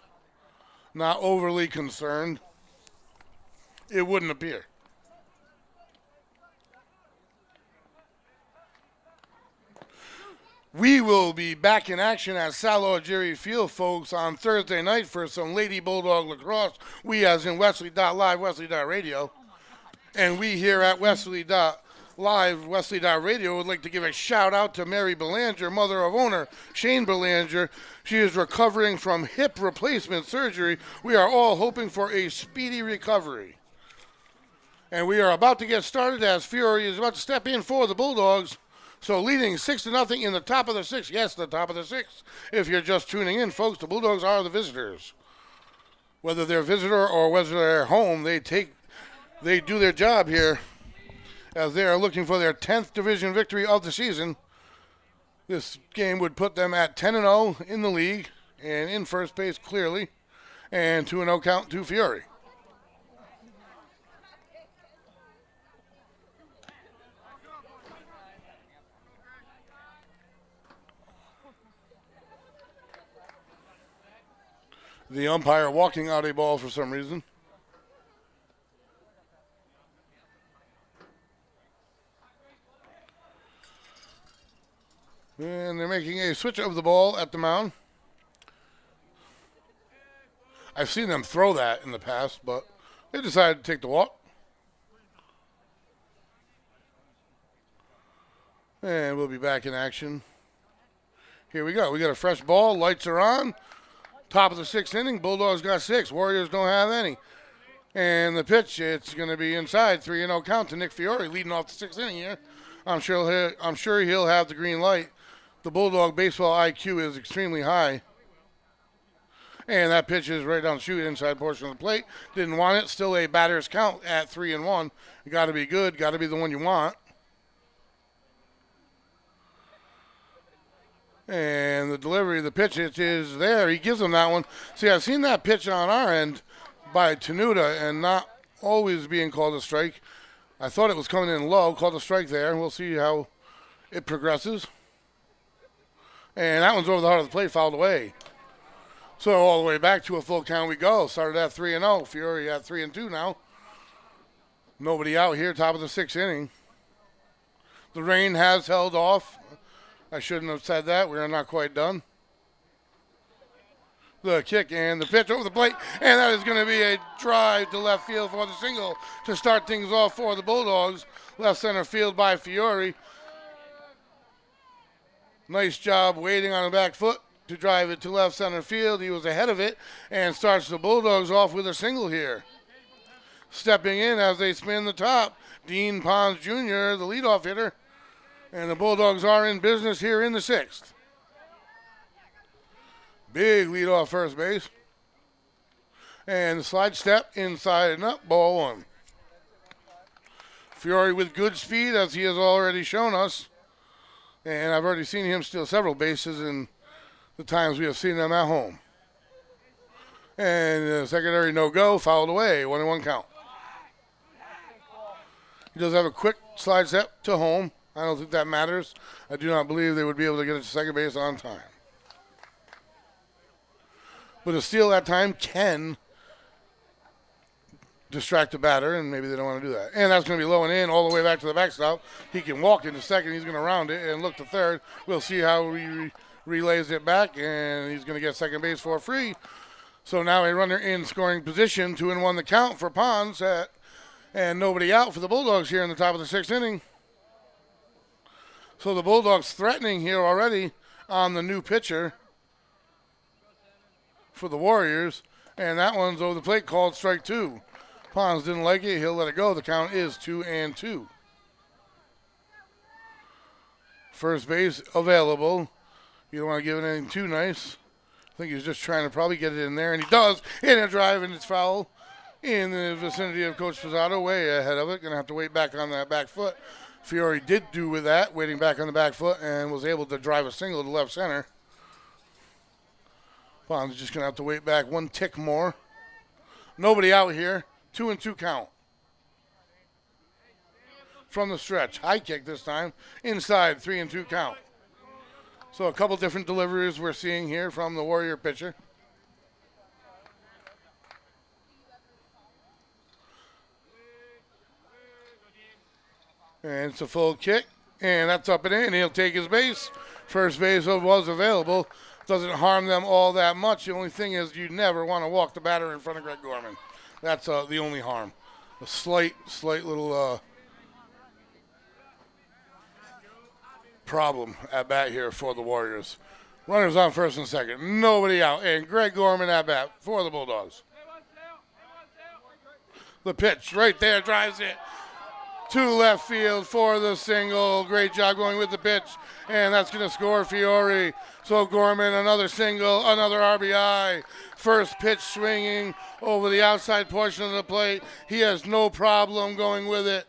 Not overly concerned. It wouldn't appear. We will be back in action at Salo Jerry Field, folks, on Thursday night for some Lady Bulldog lacrosse. We, as in Westerly.live, Westerly.radio. And we here at Westerly.live, Westerly.radio, would like to give a shout-out to Mary Belanger, mother of owner Shane Belanger. She is recovering from hip replacement surgery. We are all hoping for a speedy recovery. And we are about to get started as Fury is about to step in for the Bulldogs. So leading 6-0 in the top of the 6th. Yes, the top of the 6th. If you're just tuning in, folks, the Bulldogs are the visitors. Whether they're visitor or whether they're home, they do their job here as they are looking for their 10th division victory of the season. This game would put them at 10-0 in the league and in first base clearly, and 2-0 count to Fury. The umpire walking out a ball for some reason. And they're making a switch of the ball at the mound. I've seen them throw that in the past, but they decided to take the walk. And we'll be back in action. Here we go. We got a fresh ball. Lights are on. Top of the 6th inning. Bulldogs got 6. Warriors don't have any. And the pitch, it's going to be inside. 3-0 count to Nick Fiore leading off the 6th inning here. I'm sure he'll have the green light. The Bulldog baseball IQ is extremely high. And that pitch is right down the chute, inside portion of the plate. Didn't want it. Still a batter's count at 3-1. You got to be good. Got to be the one you want. And the delivery, the pitch, it is there. He gives him that one. See, I've seen that pitch on our end by Tenuta and not always being called a strike. I thought it was coming in low, called a strike there. We'll see how it progresses. And that one's over the heart of the plate, fouled away. So all the way back to a full count we go. Started at 3-0. Fiore at 3-2 now. Nobody out here, top of the 6th inning. The rain has held off. I shouldn't have said that. We are not quite done. The kick and the pitch over the plate. And that is going to be a drive to left field for the single to start things off for the Bulldogs. Left center field by Fiore. Nice job waiting on the back foot to drive it to left center field. He was ahead of it and starts the Bulldogs off with a single here. Stepping in as they spin the top, Dean Pons Jr., the leadoff hitter. And the Bulldogs are in business here in the 6th. Big lead off first base. And the slide step inside and up, ball 1. Fiore with good speed, as he has already shown us. And I've already seen him steal several bases in the times we have seen them at home. And the secondary no-go, fouled away, 1-1 count. He does have a quick slide step to home. I don't think that matters. I do not believe they would be able to get it to second base on time. But a steal that time can distract the batter, and maybe they don't want to do that. And that's going to be low and in all the way back to the backstop. He can walk into second. He's going to round it and look to third. We'll see how he relays it back, and he's going to get second base for free. So now a runner in scoring position, 2-1 the count for Pons, and nobody out for the Bulldogs here in the top of the 6th inning. So the Bulldogs threatening here already on the new pitcher for the Warriors. And that one's over the plate, called strike 2. Pons didn't like it. He'll let it go. The count is 2-2. First base available. You don't want to give it anything too nice. I think he's just trying to probably get it in there. And he does. In a drive, and it's foul in the vicinity of Coach Pizzato. Way ahead of it. Going to have to wait back on that back foot. Fiore did do with that, waiting back on the back foot, and was able to drive a single to left center. Pons is just going to have to wait back one tick more. Nobody out here. 2-2 count. From the stretch. High kick this time. Inside, 3-2 count. So a couple different deliveries we're seeing here from the Warrior pitcher. And it's a full kick, and that's up and in. He'll take his base. First base was available. Doesn't harm them all that much. The only thing is you never want to walk the batter in front of Greg Gorman. That's the only harm. A slight little problem at bat here for the Warriors. Runners on first and second. Nobody out. And Greg Gorman at bat for the Bulldogs. The pitch right there drives it to left field for the single. Great job going with the pitch. And that's going to score Fiore. So Gorman, another single, another RBI. First pitch swinging over the outside portion of the plate. He has no problem going with it.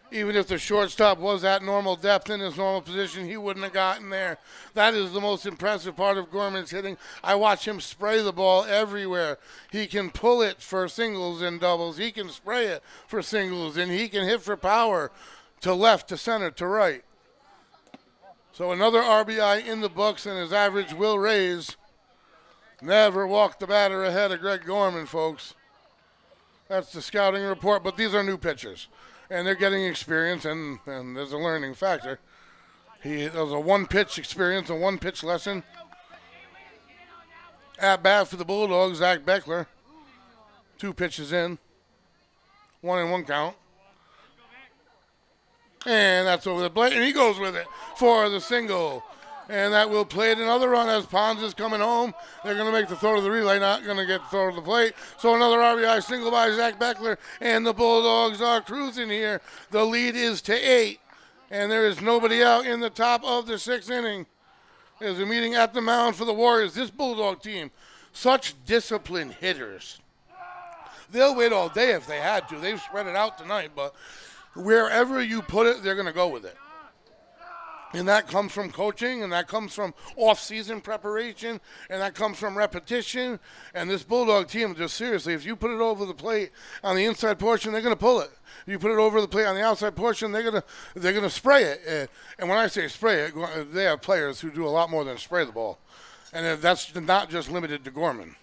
Even if the shortstop was at normal depth in his normal position, he wouldn't have gotten there. That is the most impressive part of Gorman's hitting. I watch him spray the ball everywhere. He can pull it for singles and doubles. He can spray it for singles, and he can hit for power to left, to center, to right. So another RBI in the books, and his average will raise. Never walk the batter ahead of Greg Gorman, folks. That's the scouting report, but these are new pitchers. And they're getting experience, and there's a learning factor. He does a one-pitch experience, a one-pitch lesson. At bat for the Bulldogs, Zach Beckler. 2 pitches in. 1-1 count. And that's over the plate, and he goes with it for the single. And that will play it another run as Pons is coming home. They're going to make the throw to the relay, not going to get the throw to the plate. So another RBI single by Zach Beckler, and the Bulldogs are cruising here. The lead is to 8. And there is nobody out in the top of the 6th inning. There's a meeting at the mound for the Warriors. This Bulldog team, such disciplined hitters. They'll wait all day if they had to. They've spread it out tonight, but wherever you put it, they're going to go with it. And that comes from coaching, and that comes from off-season preparation, and that comes from repetition. And this Bulldog team, just seriously, if you put it over the plate on the inside portion, they're going to pull it. If you put it over the plate on the outside portion, they're gonna spray it. And when I say spray it, they have players who do a lot more than spray the ball. And that's not just limited to Gorman.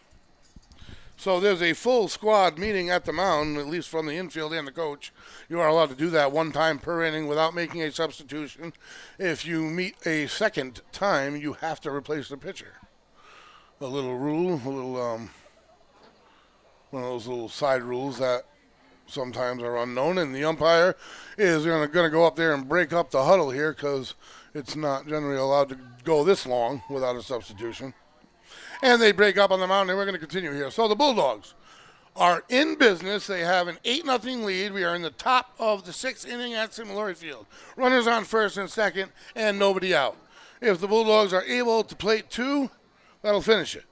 So there's a full squad meeting at the mound, at least from the infield and the coach. You are allowed to do that one time per inning without making a substitution. If you meet a second time, you have to replace the pitcher. A little rule, one of those little side rules that sometimes are unknown. And the umpire is going to go up there and break up the huddle here because it's not generally allowed to go this long without a substitution. And they break up on the mound, and we're going to continue here. So the Bulldogs are in business. They have an 8-0 lead. We are in the top of the 6th inning at Similori Field. Runners on first and second, and nobody out. If the Bulldogs are able to plate 2, that'll finish it.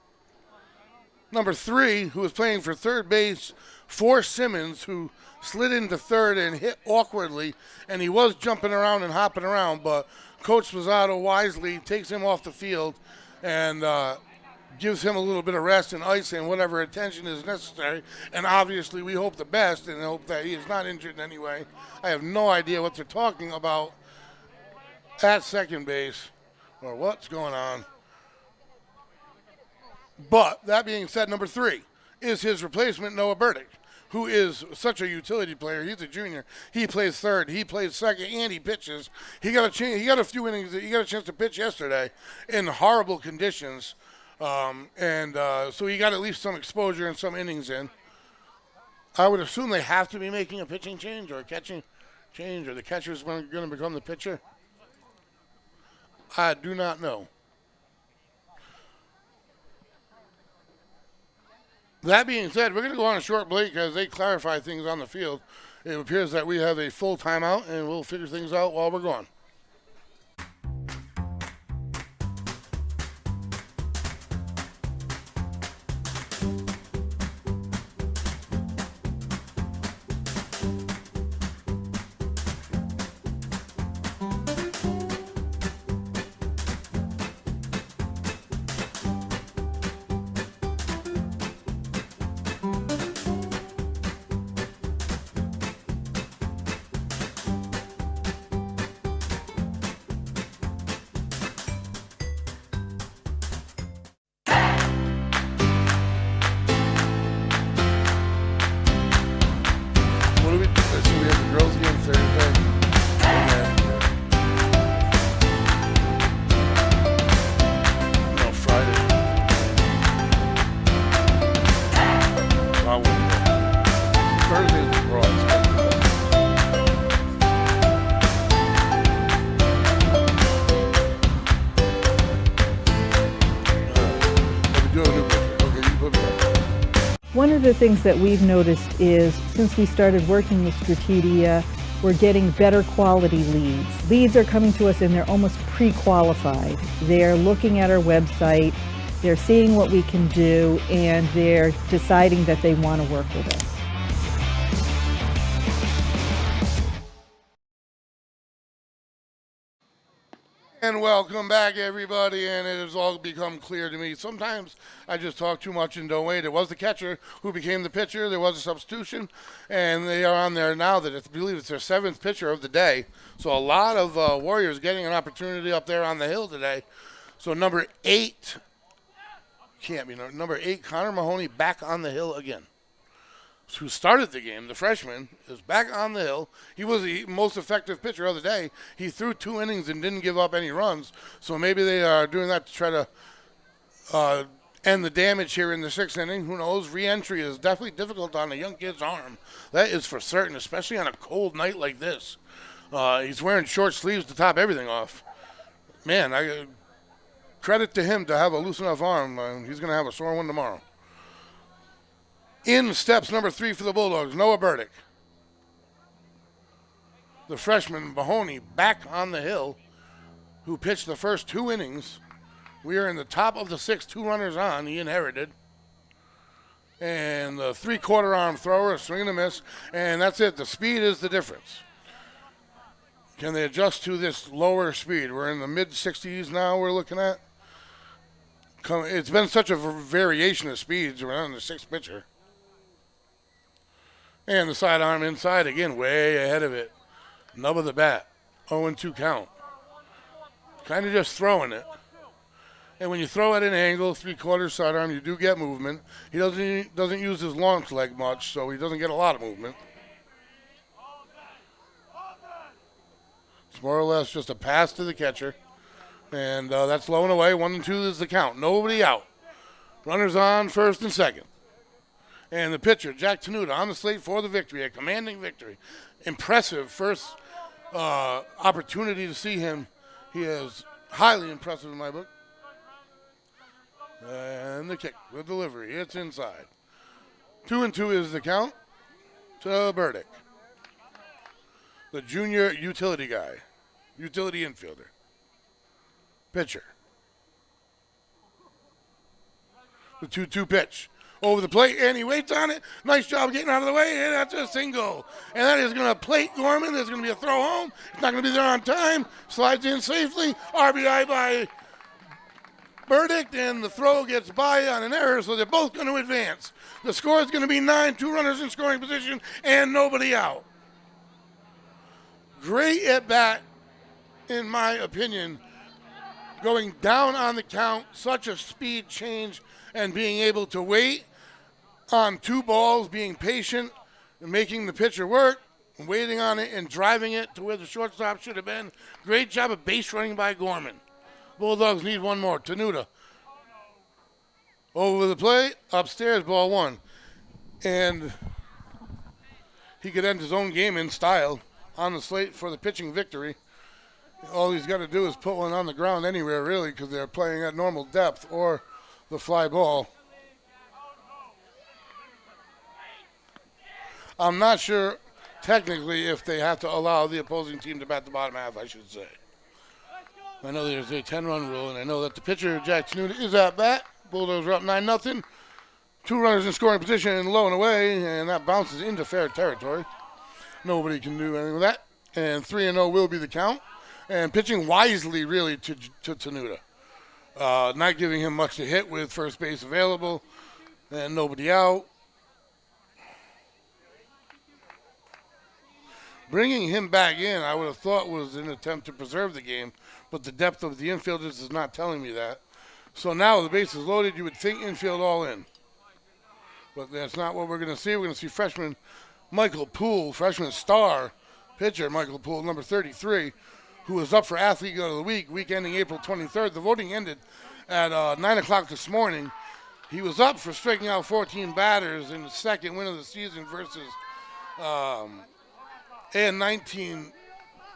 Number 3, who is playing for third base, for Simmons, who slid into third and hit awkwardly, and he was jumping around and hopping around, but Coach Spazzato wisely takes him off the field and gives him a little bit of rest and ice and whatever attention is necessary. And obviously we hope the best and hope that he is not injured in any way. I have no idea what they're talking about at second base or what's going on. But that being said, number 3 is his replacement, Noah Burdick, who is such a utility player. He's a junior. He plays third. He plays second, and he pitches. He got a few innings. He got a chance to pitch yesterday in horrible conditions. So he got at least some exposure and some innings in. I would assume they have to be making a pitching change or a catching change, or the catcher's going to become the pitcher. I do not know. That being said, we're going to go on a short break as they clarify things on the field. It appears that we have a full timeout, and we'll figure things out while we're gone. One of the things that we've noticed is since we started working with Strategia, we're getting better quality leads. Leads are coming to us and they're almost pre-qualified. They're looking at our website, they're seeing what we can do, and they're deciding that they want to work with us. And welcome back, everybody, and it has all become clear to me. Sometimes I just talk too much and don't wait. It was the catcher who became the pitcher. There was a substitution, and they are on there now that I believe it's their 7th pitcher of the day. So a lot of Warriors getting an opportunity up there on the hill today. So number 8, number 8, Connor Mahoney back on the hill again. Who started the game, the freshman, is back on the hill. He was the most effective pitcher of the day. He threw 2 innings and didn't give up any runs. So maybe they are doing that to try to end the damage here in the 6th inning. Who knows? Re-entry is definitely difficult on a young kid's arm. That is for certain, especially on a cold night like this. He's wearing short sleeves to top everything off. Man, I credit to him to have a loose enough arm. He's going to have a sore one tomorrow. In steps number 3 for the Bulldogs, Noah Burdick. the freshman Mahoney back on the hill, who pitched the first 2 innings. We are in the top of the 6th, 2 runners on. He inherited. And the 3/4 arm thrower, a swing and a miss, and that's it. The speed is the difference. Can they adjust to this lower speed? We're in the mid-60s now we're looking at. It's been such a variation of speeds. We're on the 6th pitcher. And the sidearm inside again, way ahead of it. Nub of the bat. 0-2 count. Kind of just throwing it. And when you throw at an angle, 3/4 sidearm, you do get movement. He doesn't use his launch leg much, so he doesn't get a lot of movement. It's more or less just a pass to the catcher. And that's low and away. 1-2 is the count. Nobody out. Runners on, first and second. And the pitcher, Jack Tenuta, on the slate for the victory, a commanding victory. Impressive first opportunity to see him. He is highly impressive in my book. And the kick, the delivery, it's inside. 2-2 is the count to Burdick, the junior utility guy, utility infielder. Pitcher. The 2-2 pitch. Over the plate, and he waits on it. Nice job getting out of the way, and that's a single. And that is going to plate Gorman. There's going to be a throw home. It's not going to be there on time. Slides in safely. RBI by Burdick, and the throw gets by on an error, so they're both going to advance. The score is going to be 9, 2 runners in scoring position, and nobody out. Great at bat, in my opinion. Going down on the count, such a speed change, and being able to wait on 2 balls, being patient, and making the pitcher work, and waiting on it and driving it to where the shortstop should have been. Great job of base running by Gorman. Bulldogs need one more. Tenuta. Over the plate, upstairs, ball 1. And he could end his own game in style on the slate for the pitching victory. All he's got to do is put one on the ground anywhere, really, because they're playing at normal depth or the fly ball. I'm not sure technically if they have to allow the opposing team to bat the bottom half, I should say. I know there's a 10-run rule, and I know that the pitcher, Jack Tenuta, is at bat. Bulldogs are up 9-0. 2 runners in scoring position and low and away, and that bounces into fair territory. Nobody can do anything with that. And 3-0 will be the count. And pitching wisely, really, to Tenuta. Not giving him much to hit with, first base available, and nobody out. Bringing him back in, I would have thought was an attempt to preserve the game, but the depth of the infielders is not telling me that. So now the base is loaded, you would think infield all in. But that's not what we're going to see. We're going to see freshman Michael Poole, freshman star pitcher Michael Poole, number 33, who was up for Athlete of the Week ending April 23rd. The voting ended at 9 o'clock this morning. He was up for striking out 14 batters in the second win of the season versus and 19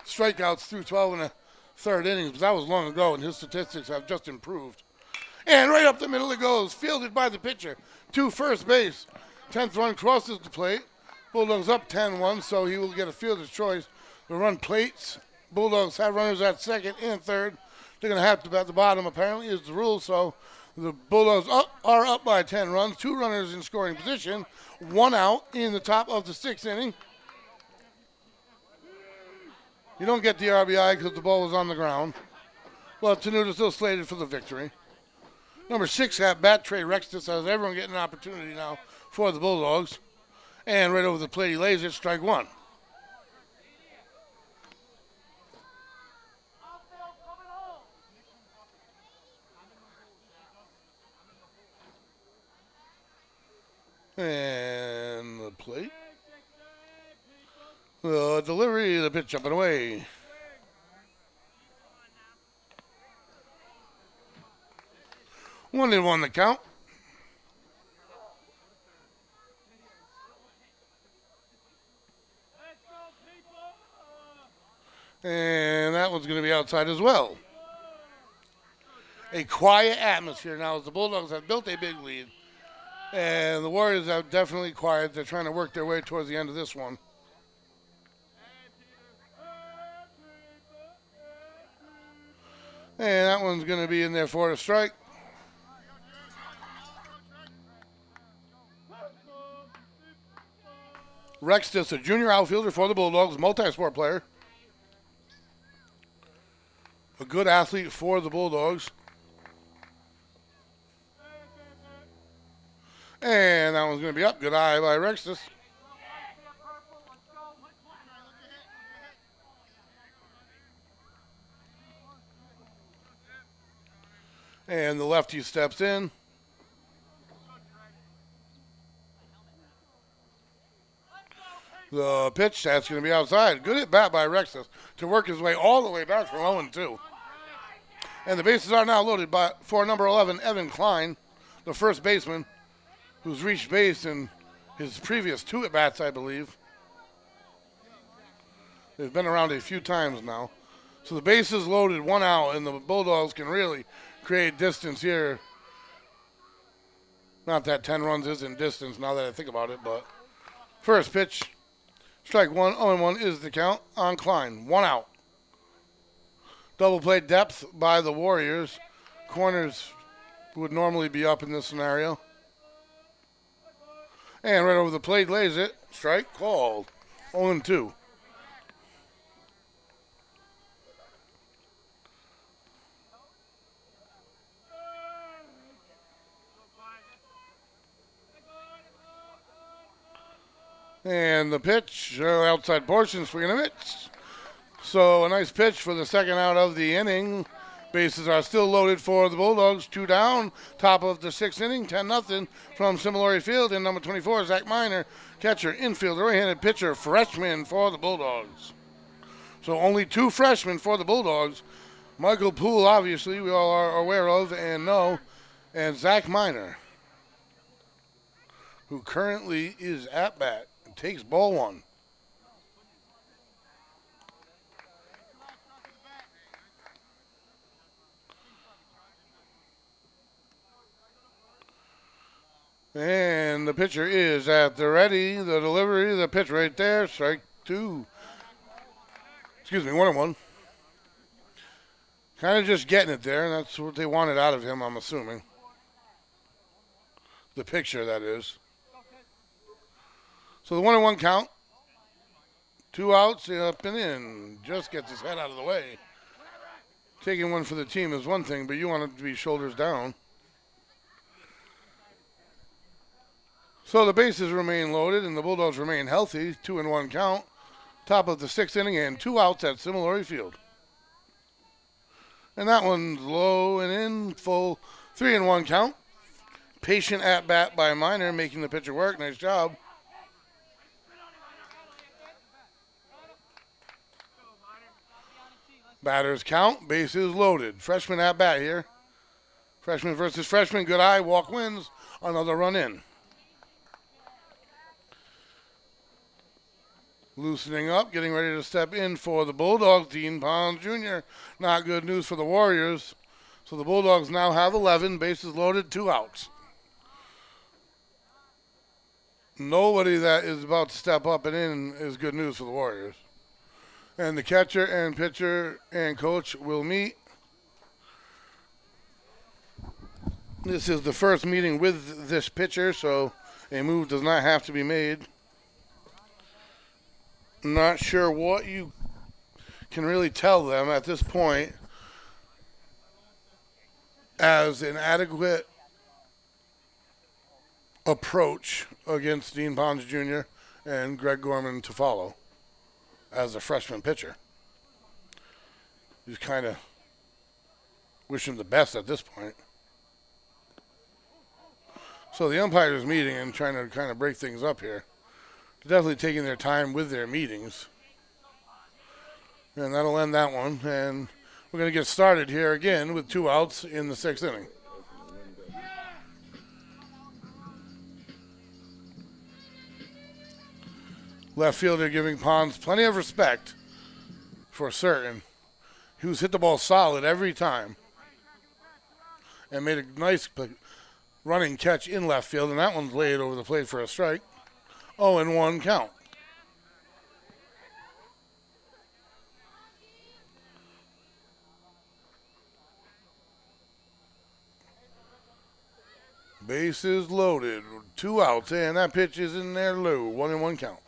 strikeouts through 12 and a third innings. But that was long ago, and his statistics have just improved. And right up the middle it goes, fielded by the pitcher to first base. 10th run crosses the plate. Bulldogs up 10-1, so he will get a fielder's choice. The run plates. Bulldogs have runners at second and third. They're going to have to bat the bottom, apparently, is the rule. So the Bulldogs are up by 10 runs. 2 runners in scoring position. 1 out in the top of the 6th inning. You don't get the RBI because the ball was on the ground. But Tenuta still slated for the victory. Number 6 at bat, Trey Rextus, has everyone getting an opportunity now for the Bulldogs. And right over the plate, he lays it, strike 1. And the plate. The delivery, the pitch up and away. One and one the count. And that one's going to be outside as well. A quiet atmosphere now as the Bulldogs have built a big lead. And the Warriors have definitely quiet. They're trying to work their way towards the end of this one. And that one's going to be in there for a strike. Rextus, a junior outfielder for the Bulldogs, multi-sport player. A good athlete for the Bulldogs. And that one's going to be up. Good eye by Rextus. And the lefty steps in. The pitch, that's going to be outside. Good at bat by Rexus to work his way all the way back from 0-2. And the bases are now loaded for number 11, Evan Klein, the first baseman, who's reached base in his previous 2 at-bats, I believe. They've been around a few times now. So the bases loaded, 1 out, and the Bulldogs can really create distance here. Not that 10 runs isn't distance now that I think about it, but first pitch. Strike 1, 0-1 is the count on Klein. 1 out. Double play depth by the Warriors. Corners would normally be up in this scenario. And right over the plate lays it. Strike called. 0-2. And the pitch, outside portion, swing and a miss. So a nice pitch for the second out of the inning. Bases are still loaded for the Bulldogs. 2 down, top of the 6th inning, 10-0 from Similori Field. And number 24, Zach Miner, catcher, infielder, right-handed pitcher, freshman for the Bulldogs. So only 2 freshmen for the Bulldogs. Michael Poole, obviously, we all are aware of and know, and Zach Miner, who currently is at bat. Takes ball 1. And the pitcher is at the ready. The delivery, the pitch right there. Strike 2. Excuse me, 1-1. Kind of just getting it there, and that's what they wanted out of him, I'm assuming. The picture, that is. So the 1-1 count. 2 outs, up and in. Just gets his head out of the way. Taking one for the team is one thing, but you want it to be shoulders down. So the bases remain loaded and the Bulldogs remain healthy. 2-1 count. Top of the 6th inning and 2 outs at Similori Field. And that one's low and in, full. 3-1 count. Patient at bat by Miner, making the pitcher work. Nice job. Batters count, bases loaded. Freshman at bat here. Freshman versus freshman, good eye, walk wins. Another run in. Loosening up, getting ready to step in for the Bulldogs, Dean Pons Jr. Not good news for the Warriors. So the Bulldogs now have 11, bases loaded, 2 outs. Nobody that is about to step up and in is good news for the Warriors. And the catcher and pitcher and coach will meet. This is the first meeting with this pitcher, so a move does not have to be made. I'm not sure what you can really tell them at this point as an adequate approach against Dean Pons Jr. and Greg Gorman to follow as a freshman pitcher. You just kind of wish him the best at this point. So the umpires meeting and trying to kind of break things up here. They're definitely taking their time with their meetings. And that'll end that one. And we're going to get started here again with 2 outs in the 6th inning. Left fielder giving Pons plenty of respect for certain. Who's hit the ball solid every time. And made a nice running catch in left field. And that one's laid over the plate for a strike. 0-1 count. Bases loaded. 2 outs. And that pitch is in there low. 1-1 count.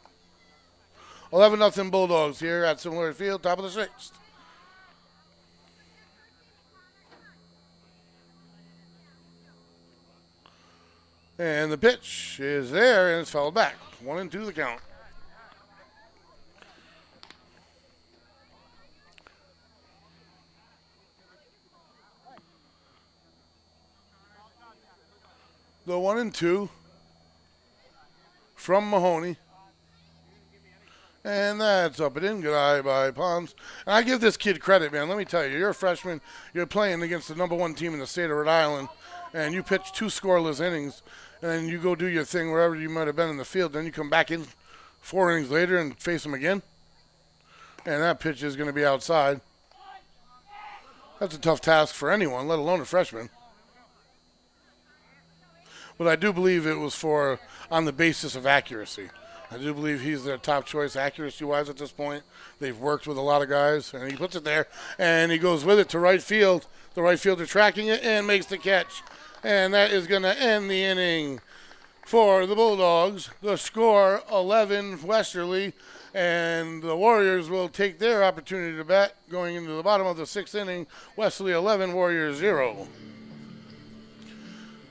11-0 Bulldogs here at Westerly Field, top of the 6th. And the pitch is there, and it's fouled back. 1-2 the count. The 1-2 from Mahoney. And that's up and in. Good eye by Pons. And I give this kid credit, man. Let me tell you, you're a freshman. You're playing against the #1 team in the state of Rhode Island, and you pitch 2 scoreless innings, and then you go do your thing wherever you might have been in the field. Then you come back in 4 innings later and face them again. And that pitch is going to be outside. That's a tough task for anyone, let alone a freshman. But I do believe it was on the basis of accuracy. I do believe he's their top choice accuracy-wise at this point. They've worked with a lot of guys, and he puts it there, and he goes with it to right field. The right fielder tracking it and makes the catch. And that is going to end the inning for the Bulldogs. The score, 11 Westerly, and the Warriors will take their opportunity to bat going into the bottom of the 6th inning. Westerly 11, Warriors 0.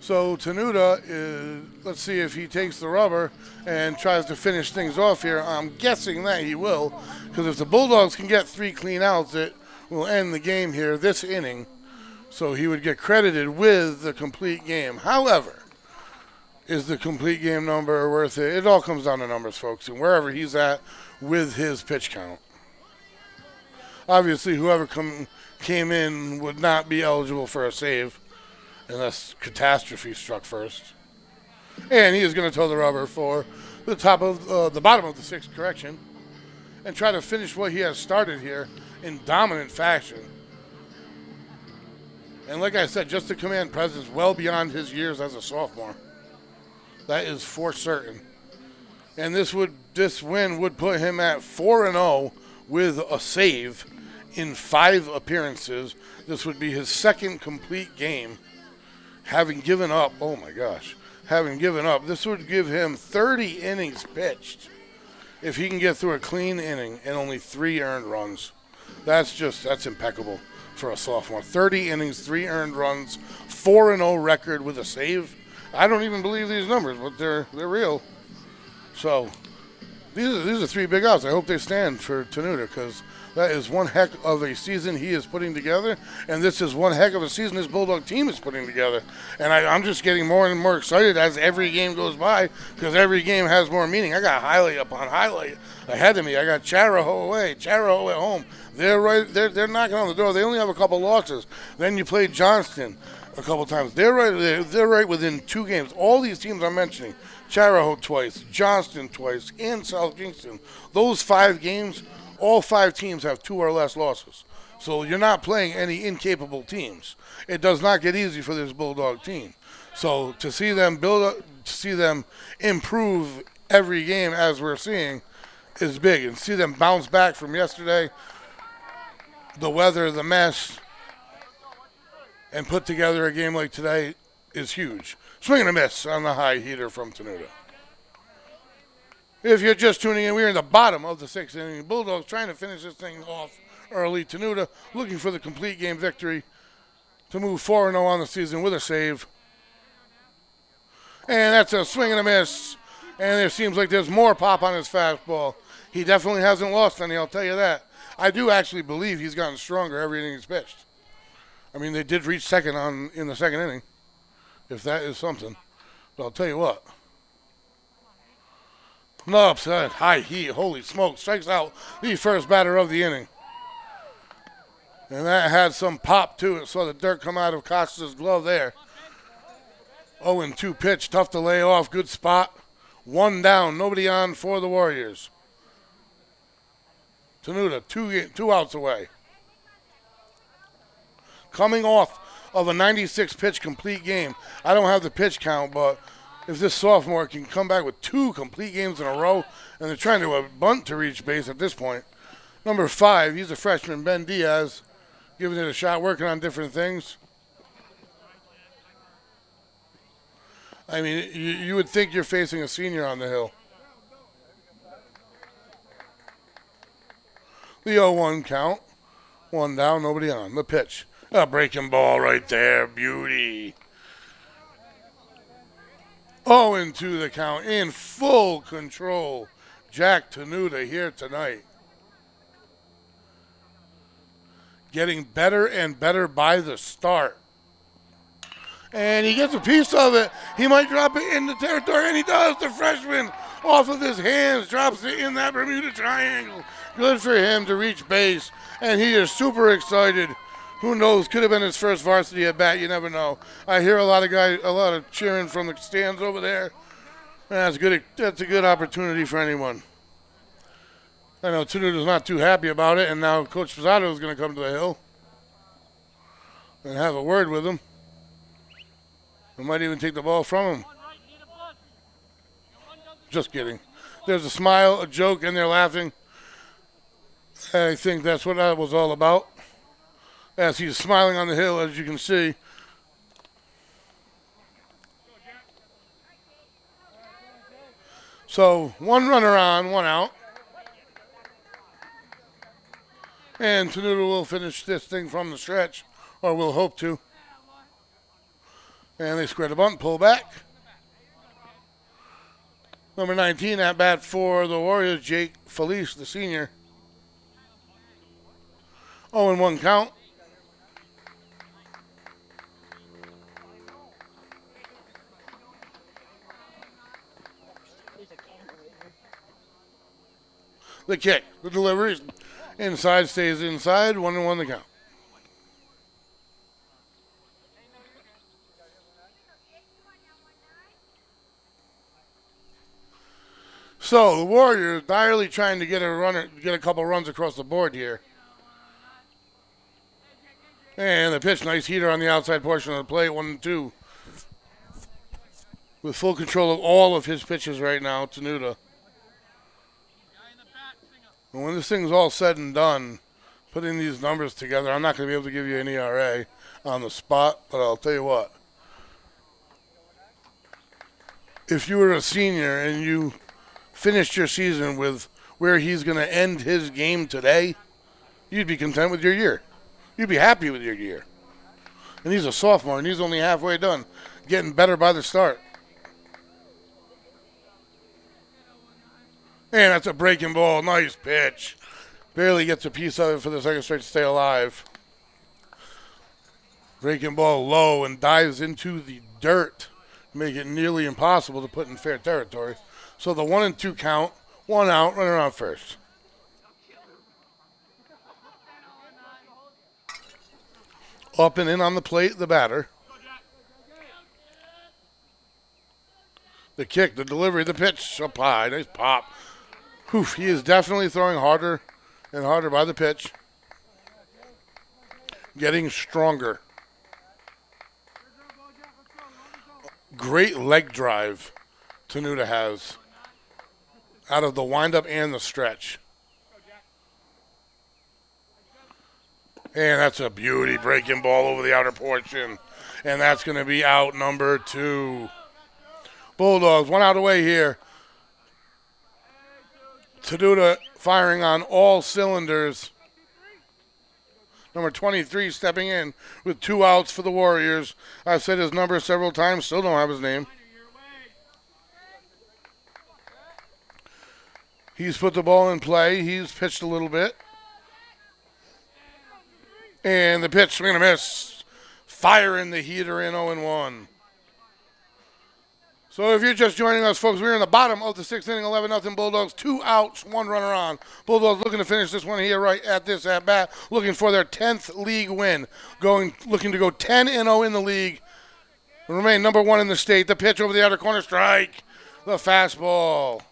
So Tenuta, let's see if he takes the rubber and tries to finish things off here. I'm guessing that he will, because if the Bulldogs can get 3 clean outs, it will end the game here this inning. So he would get credited with the complete game. However, is the complete game number worth it? It all comes down to numbers, folks, and wherever he's at with his pitch count. Obviously, whoever came in would not be eligible for a save unless catastrophe struck first. And he is going to toe the rubber for the bottom of the 6th correction and try to finish what he has started here in dominant fashion. And like I said, just a command presence well beyond his years as a sophomore. That is for certain. And this win would put him at 4-0 with a save in 5 appearances. This would be his 2nd complete game. Having given up, this would give him 30 innings pitched if he can get through a clean inning and only 3 earned runs. That's impeccable for a sophomore. 30 innings, 3 earned runs, 4-0 record with a save. I don't even believe these numbers, but they're real. So these are 3 big outs. I hope they stand for Tenuta, because that is one heck of a season he is putting together, and this is one heck of a season this Bulldog team is putting together. And I'm just getting more and more excited as every game goes by, because every game has more meaning. I got highlight upon highlight ahead of me. I got Charahoe away, Charahoe at home. They're knocking on the door. They only have a couple losses. Then you play Johnston a couple times. They're right within 2 games. All these teams I'm mentioning, Charahoe twice, Johnston twice, and South Kingston. Those 5 games, all 5 teams have 2 or less losses. So you're not playing any incapable teams. It does not get easy for this Bulldog team. So to see them improve every game as we're seeing is big. And see them bounce back from yesterday, the weather, the mess, and put together a game like today is huge. Swing and a miss on the high heater from Tenuta. If you're just tuning in, we're in the bottom of the 6th inning. Bulldogs trying to finish this thing off early. Tenuta looking for the complete game victory to move 4-0 on the season with a save. And that's a swing and a miss. And it seems like there's more pop on his fastball. He definitely hasn't lost any, I'll tell you that. I do actually believe he's gotten stronger every inning he's pitched. I mean, they did reach second in the 2nd inning, if that is something. But I'll tell you what. No upset, high heat, holy smoke, strikes out the first batter of the inning. And that had some pop to it, saw the dirt come out of Costa's glove there. 0-2 pitch, tough to lay off, good spot. 1 down, nobody on for the Warriors. Tenuta, 2 outs away. Coming off of a 96-pitch complete game. I don't have the pitch count, but if this sophomore can come back with 2 complete games in a row, and they're trying to bunt to reach base at this point. Number 5, he's a freshman, Ben Diaz, giving it a shot, working on different things. I mean, you would think you're facing a senior on the hill. The 0-1 count. One down, nobody on. The pitch. A breaking ball right there. Beauty. 0-2 the count. In full control. Jack Tenuta here tonight. Getting better and better by the start. And he gets a piece of it. He might drop it in the territory, and he does. The freshman, off of his hands, drops it in that Bermuda Triangle. Good for him to reach base, and he is super excited. Who knows? Could have been his first varsity at bat. You never know. I hear a lot of cheering from the stands over there. That's good. That's a good opportunity for anyone. I know Tenuta's not too happy about it, and now Coach Pizzato is going to come to the hill and have a word with him. We might even take the ball from him. Just kidding. There's a smile, a joke, and they're laughing. I think that's what that was all about. As he's smiling on the hill, as you can see. So, one runner on, one out. And Tenuta will finish this thing from the stretch, or will hope to. And they square the bunt, pull back. Number 19 at bat for the Warriors, Jake Felice, the senior. 0-1 count. The kick, the delivery, inside stays inside, 1-1 the count. So the Warriors direly trying to get a couple runs across the board here. And the pitch, nice heater on the outside portion of the plate, 1-2. With full control of all of his pitches right now, Tenuta. And when this thing's all said and done, putting these numbers together, I'm not going to be able to give you an ERA on the spot, but I'll tell you what. If you were a senior and you finished your season with where he's going to end his game today, you'd be content with your year. You'd be happy with your year. And he's a sophomore, and he's only halfway done, getting better by the start. And that's a breaking ball. Nice pitch. Barely gets a piece of it for the second straight to stay alive. Breaking ball low and dives into the dirt. Make it nearly impossible to put in fair territory. So the 1-2 count, one out, runner on first. Up and in on the plate, the batter. The kick, the delivery, the pitch, up high, nice pop. Oof, he is definitely throwing harder and harder by the pitch. Getting stronger. Great leg drive Tenuta has out of the windup and the stretch. And that's a beauty, breaking ball over the outer portion. And that's going to be out number 2. Bulldogs, one out away here. Tenuta firing on all cylinders. Number 23 stepping in with 2 outs for the Warriors. I've said his number several times, still don't have his name. He's put the ball in play. He's pitched a little bit. And the pitch, swing and a miss. Firing the heater in 0-1. So if you're just joining us, folks, we're in the bottom of the 6th inning, 11-0 Bulldogs. 2 outs, 1 runner on. Bulldogs looking to finish this one here right at this at-bat, looking for their 10th league win. Looking to go 10-0 in the league. Remain number 1 in the state. The pitch over the outer corner, strike. The fastball.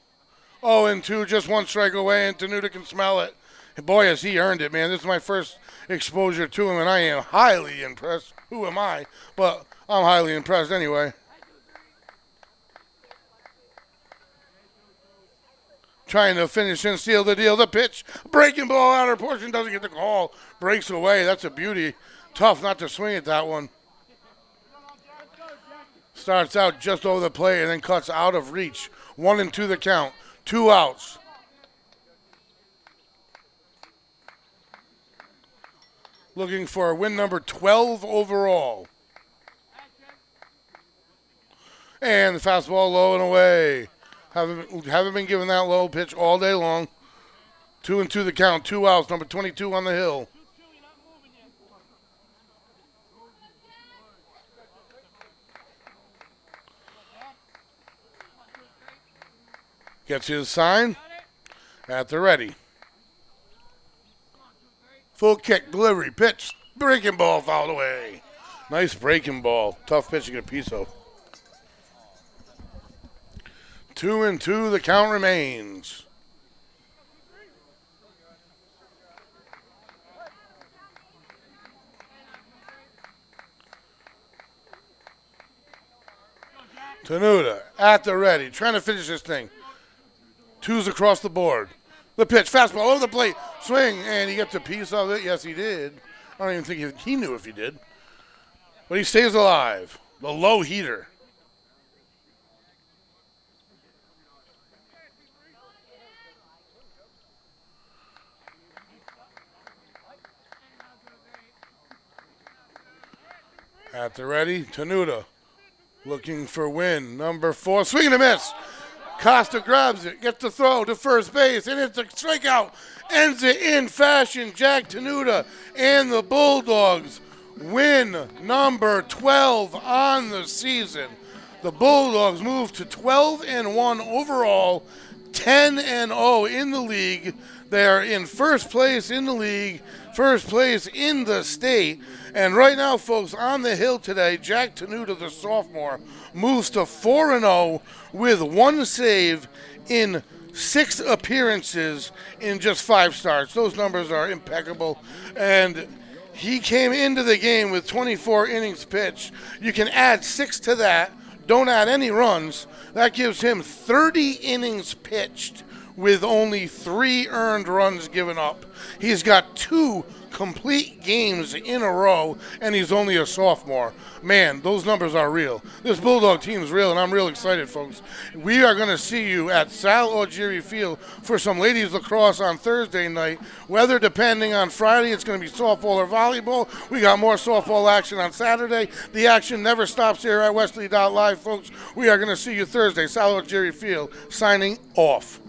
0-2, just 1 strike away, and Tenuta can smell it. And boy, has he earned it, man. This is my first exposure to him, and I am highly impressed. Who am I? But I'm highly impressed anyway. Trying to finish and seal the deal. The pitch, breaking ball, outer portion, doesn't get the call. Breaks away. That's a beauty. Tough not to swing at that one. Starts out just over the plate and then cuts out of reach. 1-2 the count. 2 outs. Looking for win number 12 overall. And the fastball low and away. Haven't been given that low pitch all day long. 2-2 the count. 2 outs. Number 22 on the hill. Gets his sign at the ready. Full kick, delivery, pitch, breaking ball fouled away. Nice breaking ball. Tough pitch to get a piece of. 2-2 the count remains. Tenuta at the ready, trying to finish this thing. 2s across the board. The pitch, fastball over the plate, swing, and he gets a piece of it. Yes, he did. I don't even think he knew if he did. But he stays alive. The low heater. At the ready, Tenuta looking for win. Number 4, swing and a miss. Costa grabs it, gets the throw to first base, and it's a strikeout. Ends it in fashion. Jack Tenuta and the Bulldogs win number 12 on the season. The Bulldogs move to 12-1 overall, 10-0 in the league. They are in first place in the league, first place in the state. And right now, folks, on the hill today, Jack Tenuta, the sophomore, moves to 4-0 with 1 save in 6 appearances in just 5 starts. Those numbers are impeccable. And he came into the game with 24 innings pitched. You can add 6 to that. Don't add any runs. That gives him 30 innings pitched with only 3 earned runs given up. He's got 2 complete games in a row, and he's only a sophomore. Man, those numbers are real. This Bulldog team is real, and I'm real excited, folks. We are going to see you at Sal Algieri Field for some ladies lacrosse on Thursday night. Weather depending on Friday, it's going to be softball or volleyball. We got more softball action on Saturday. The action never stops here at Westerly.live, folks. We are going to see you Thursday, Sal Algieri Field, signing off.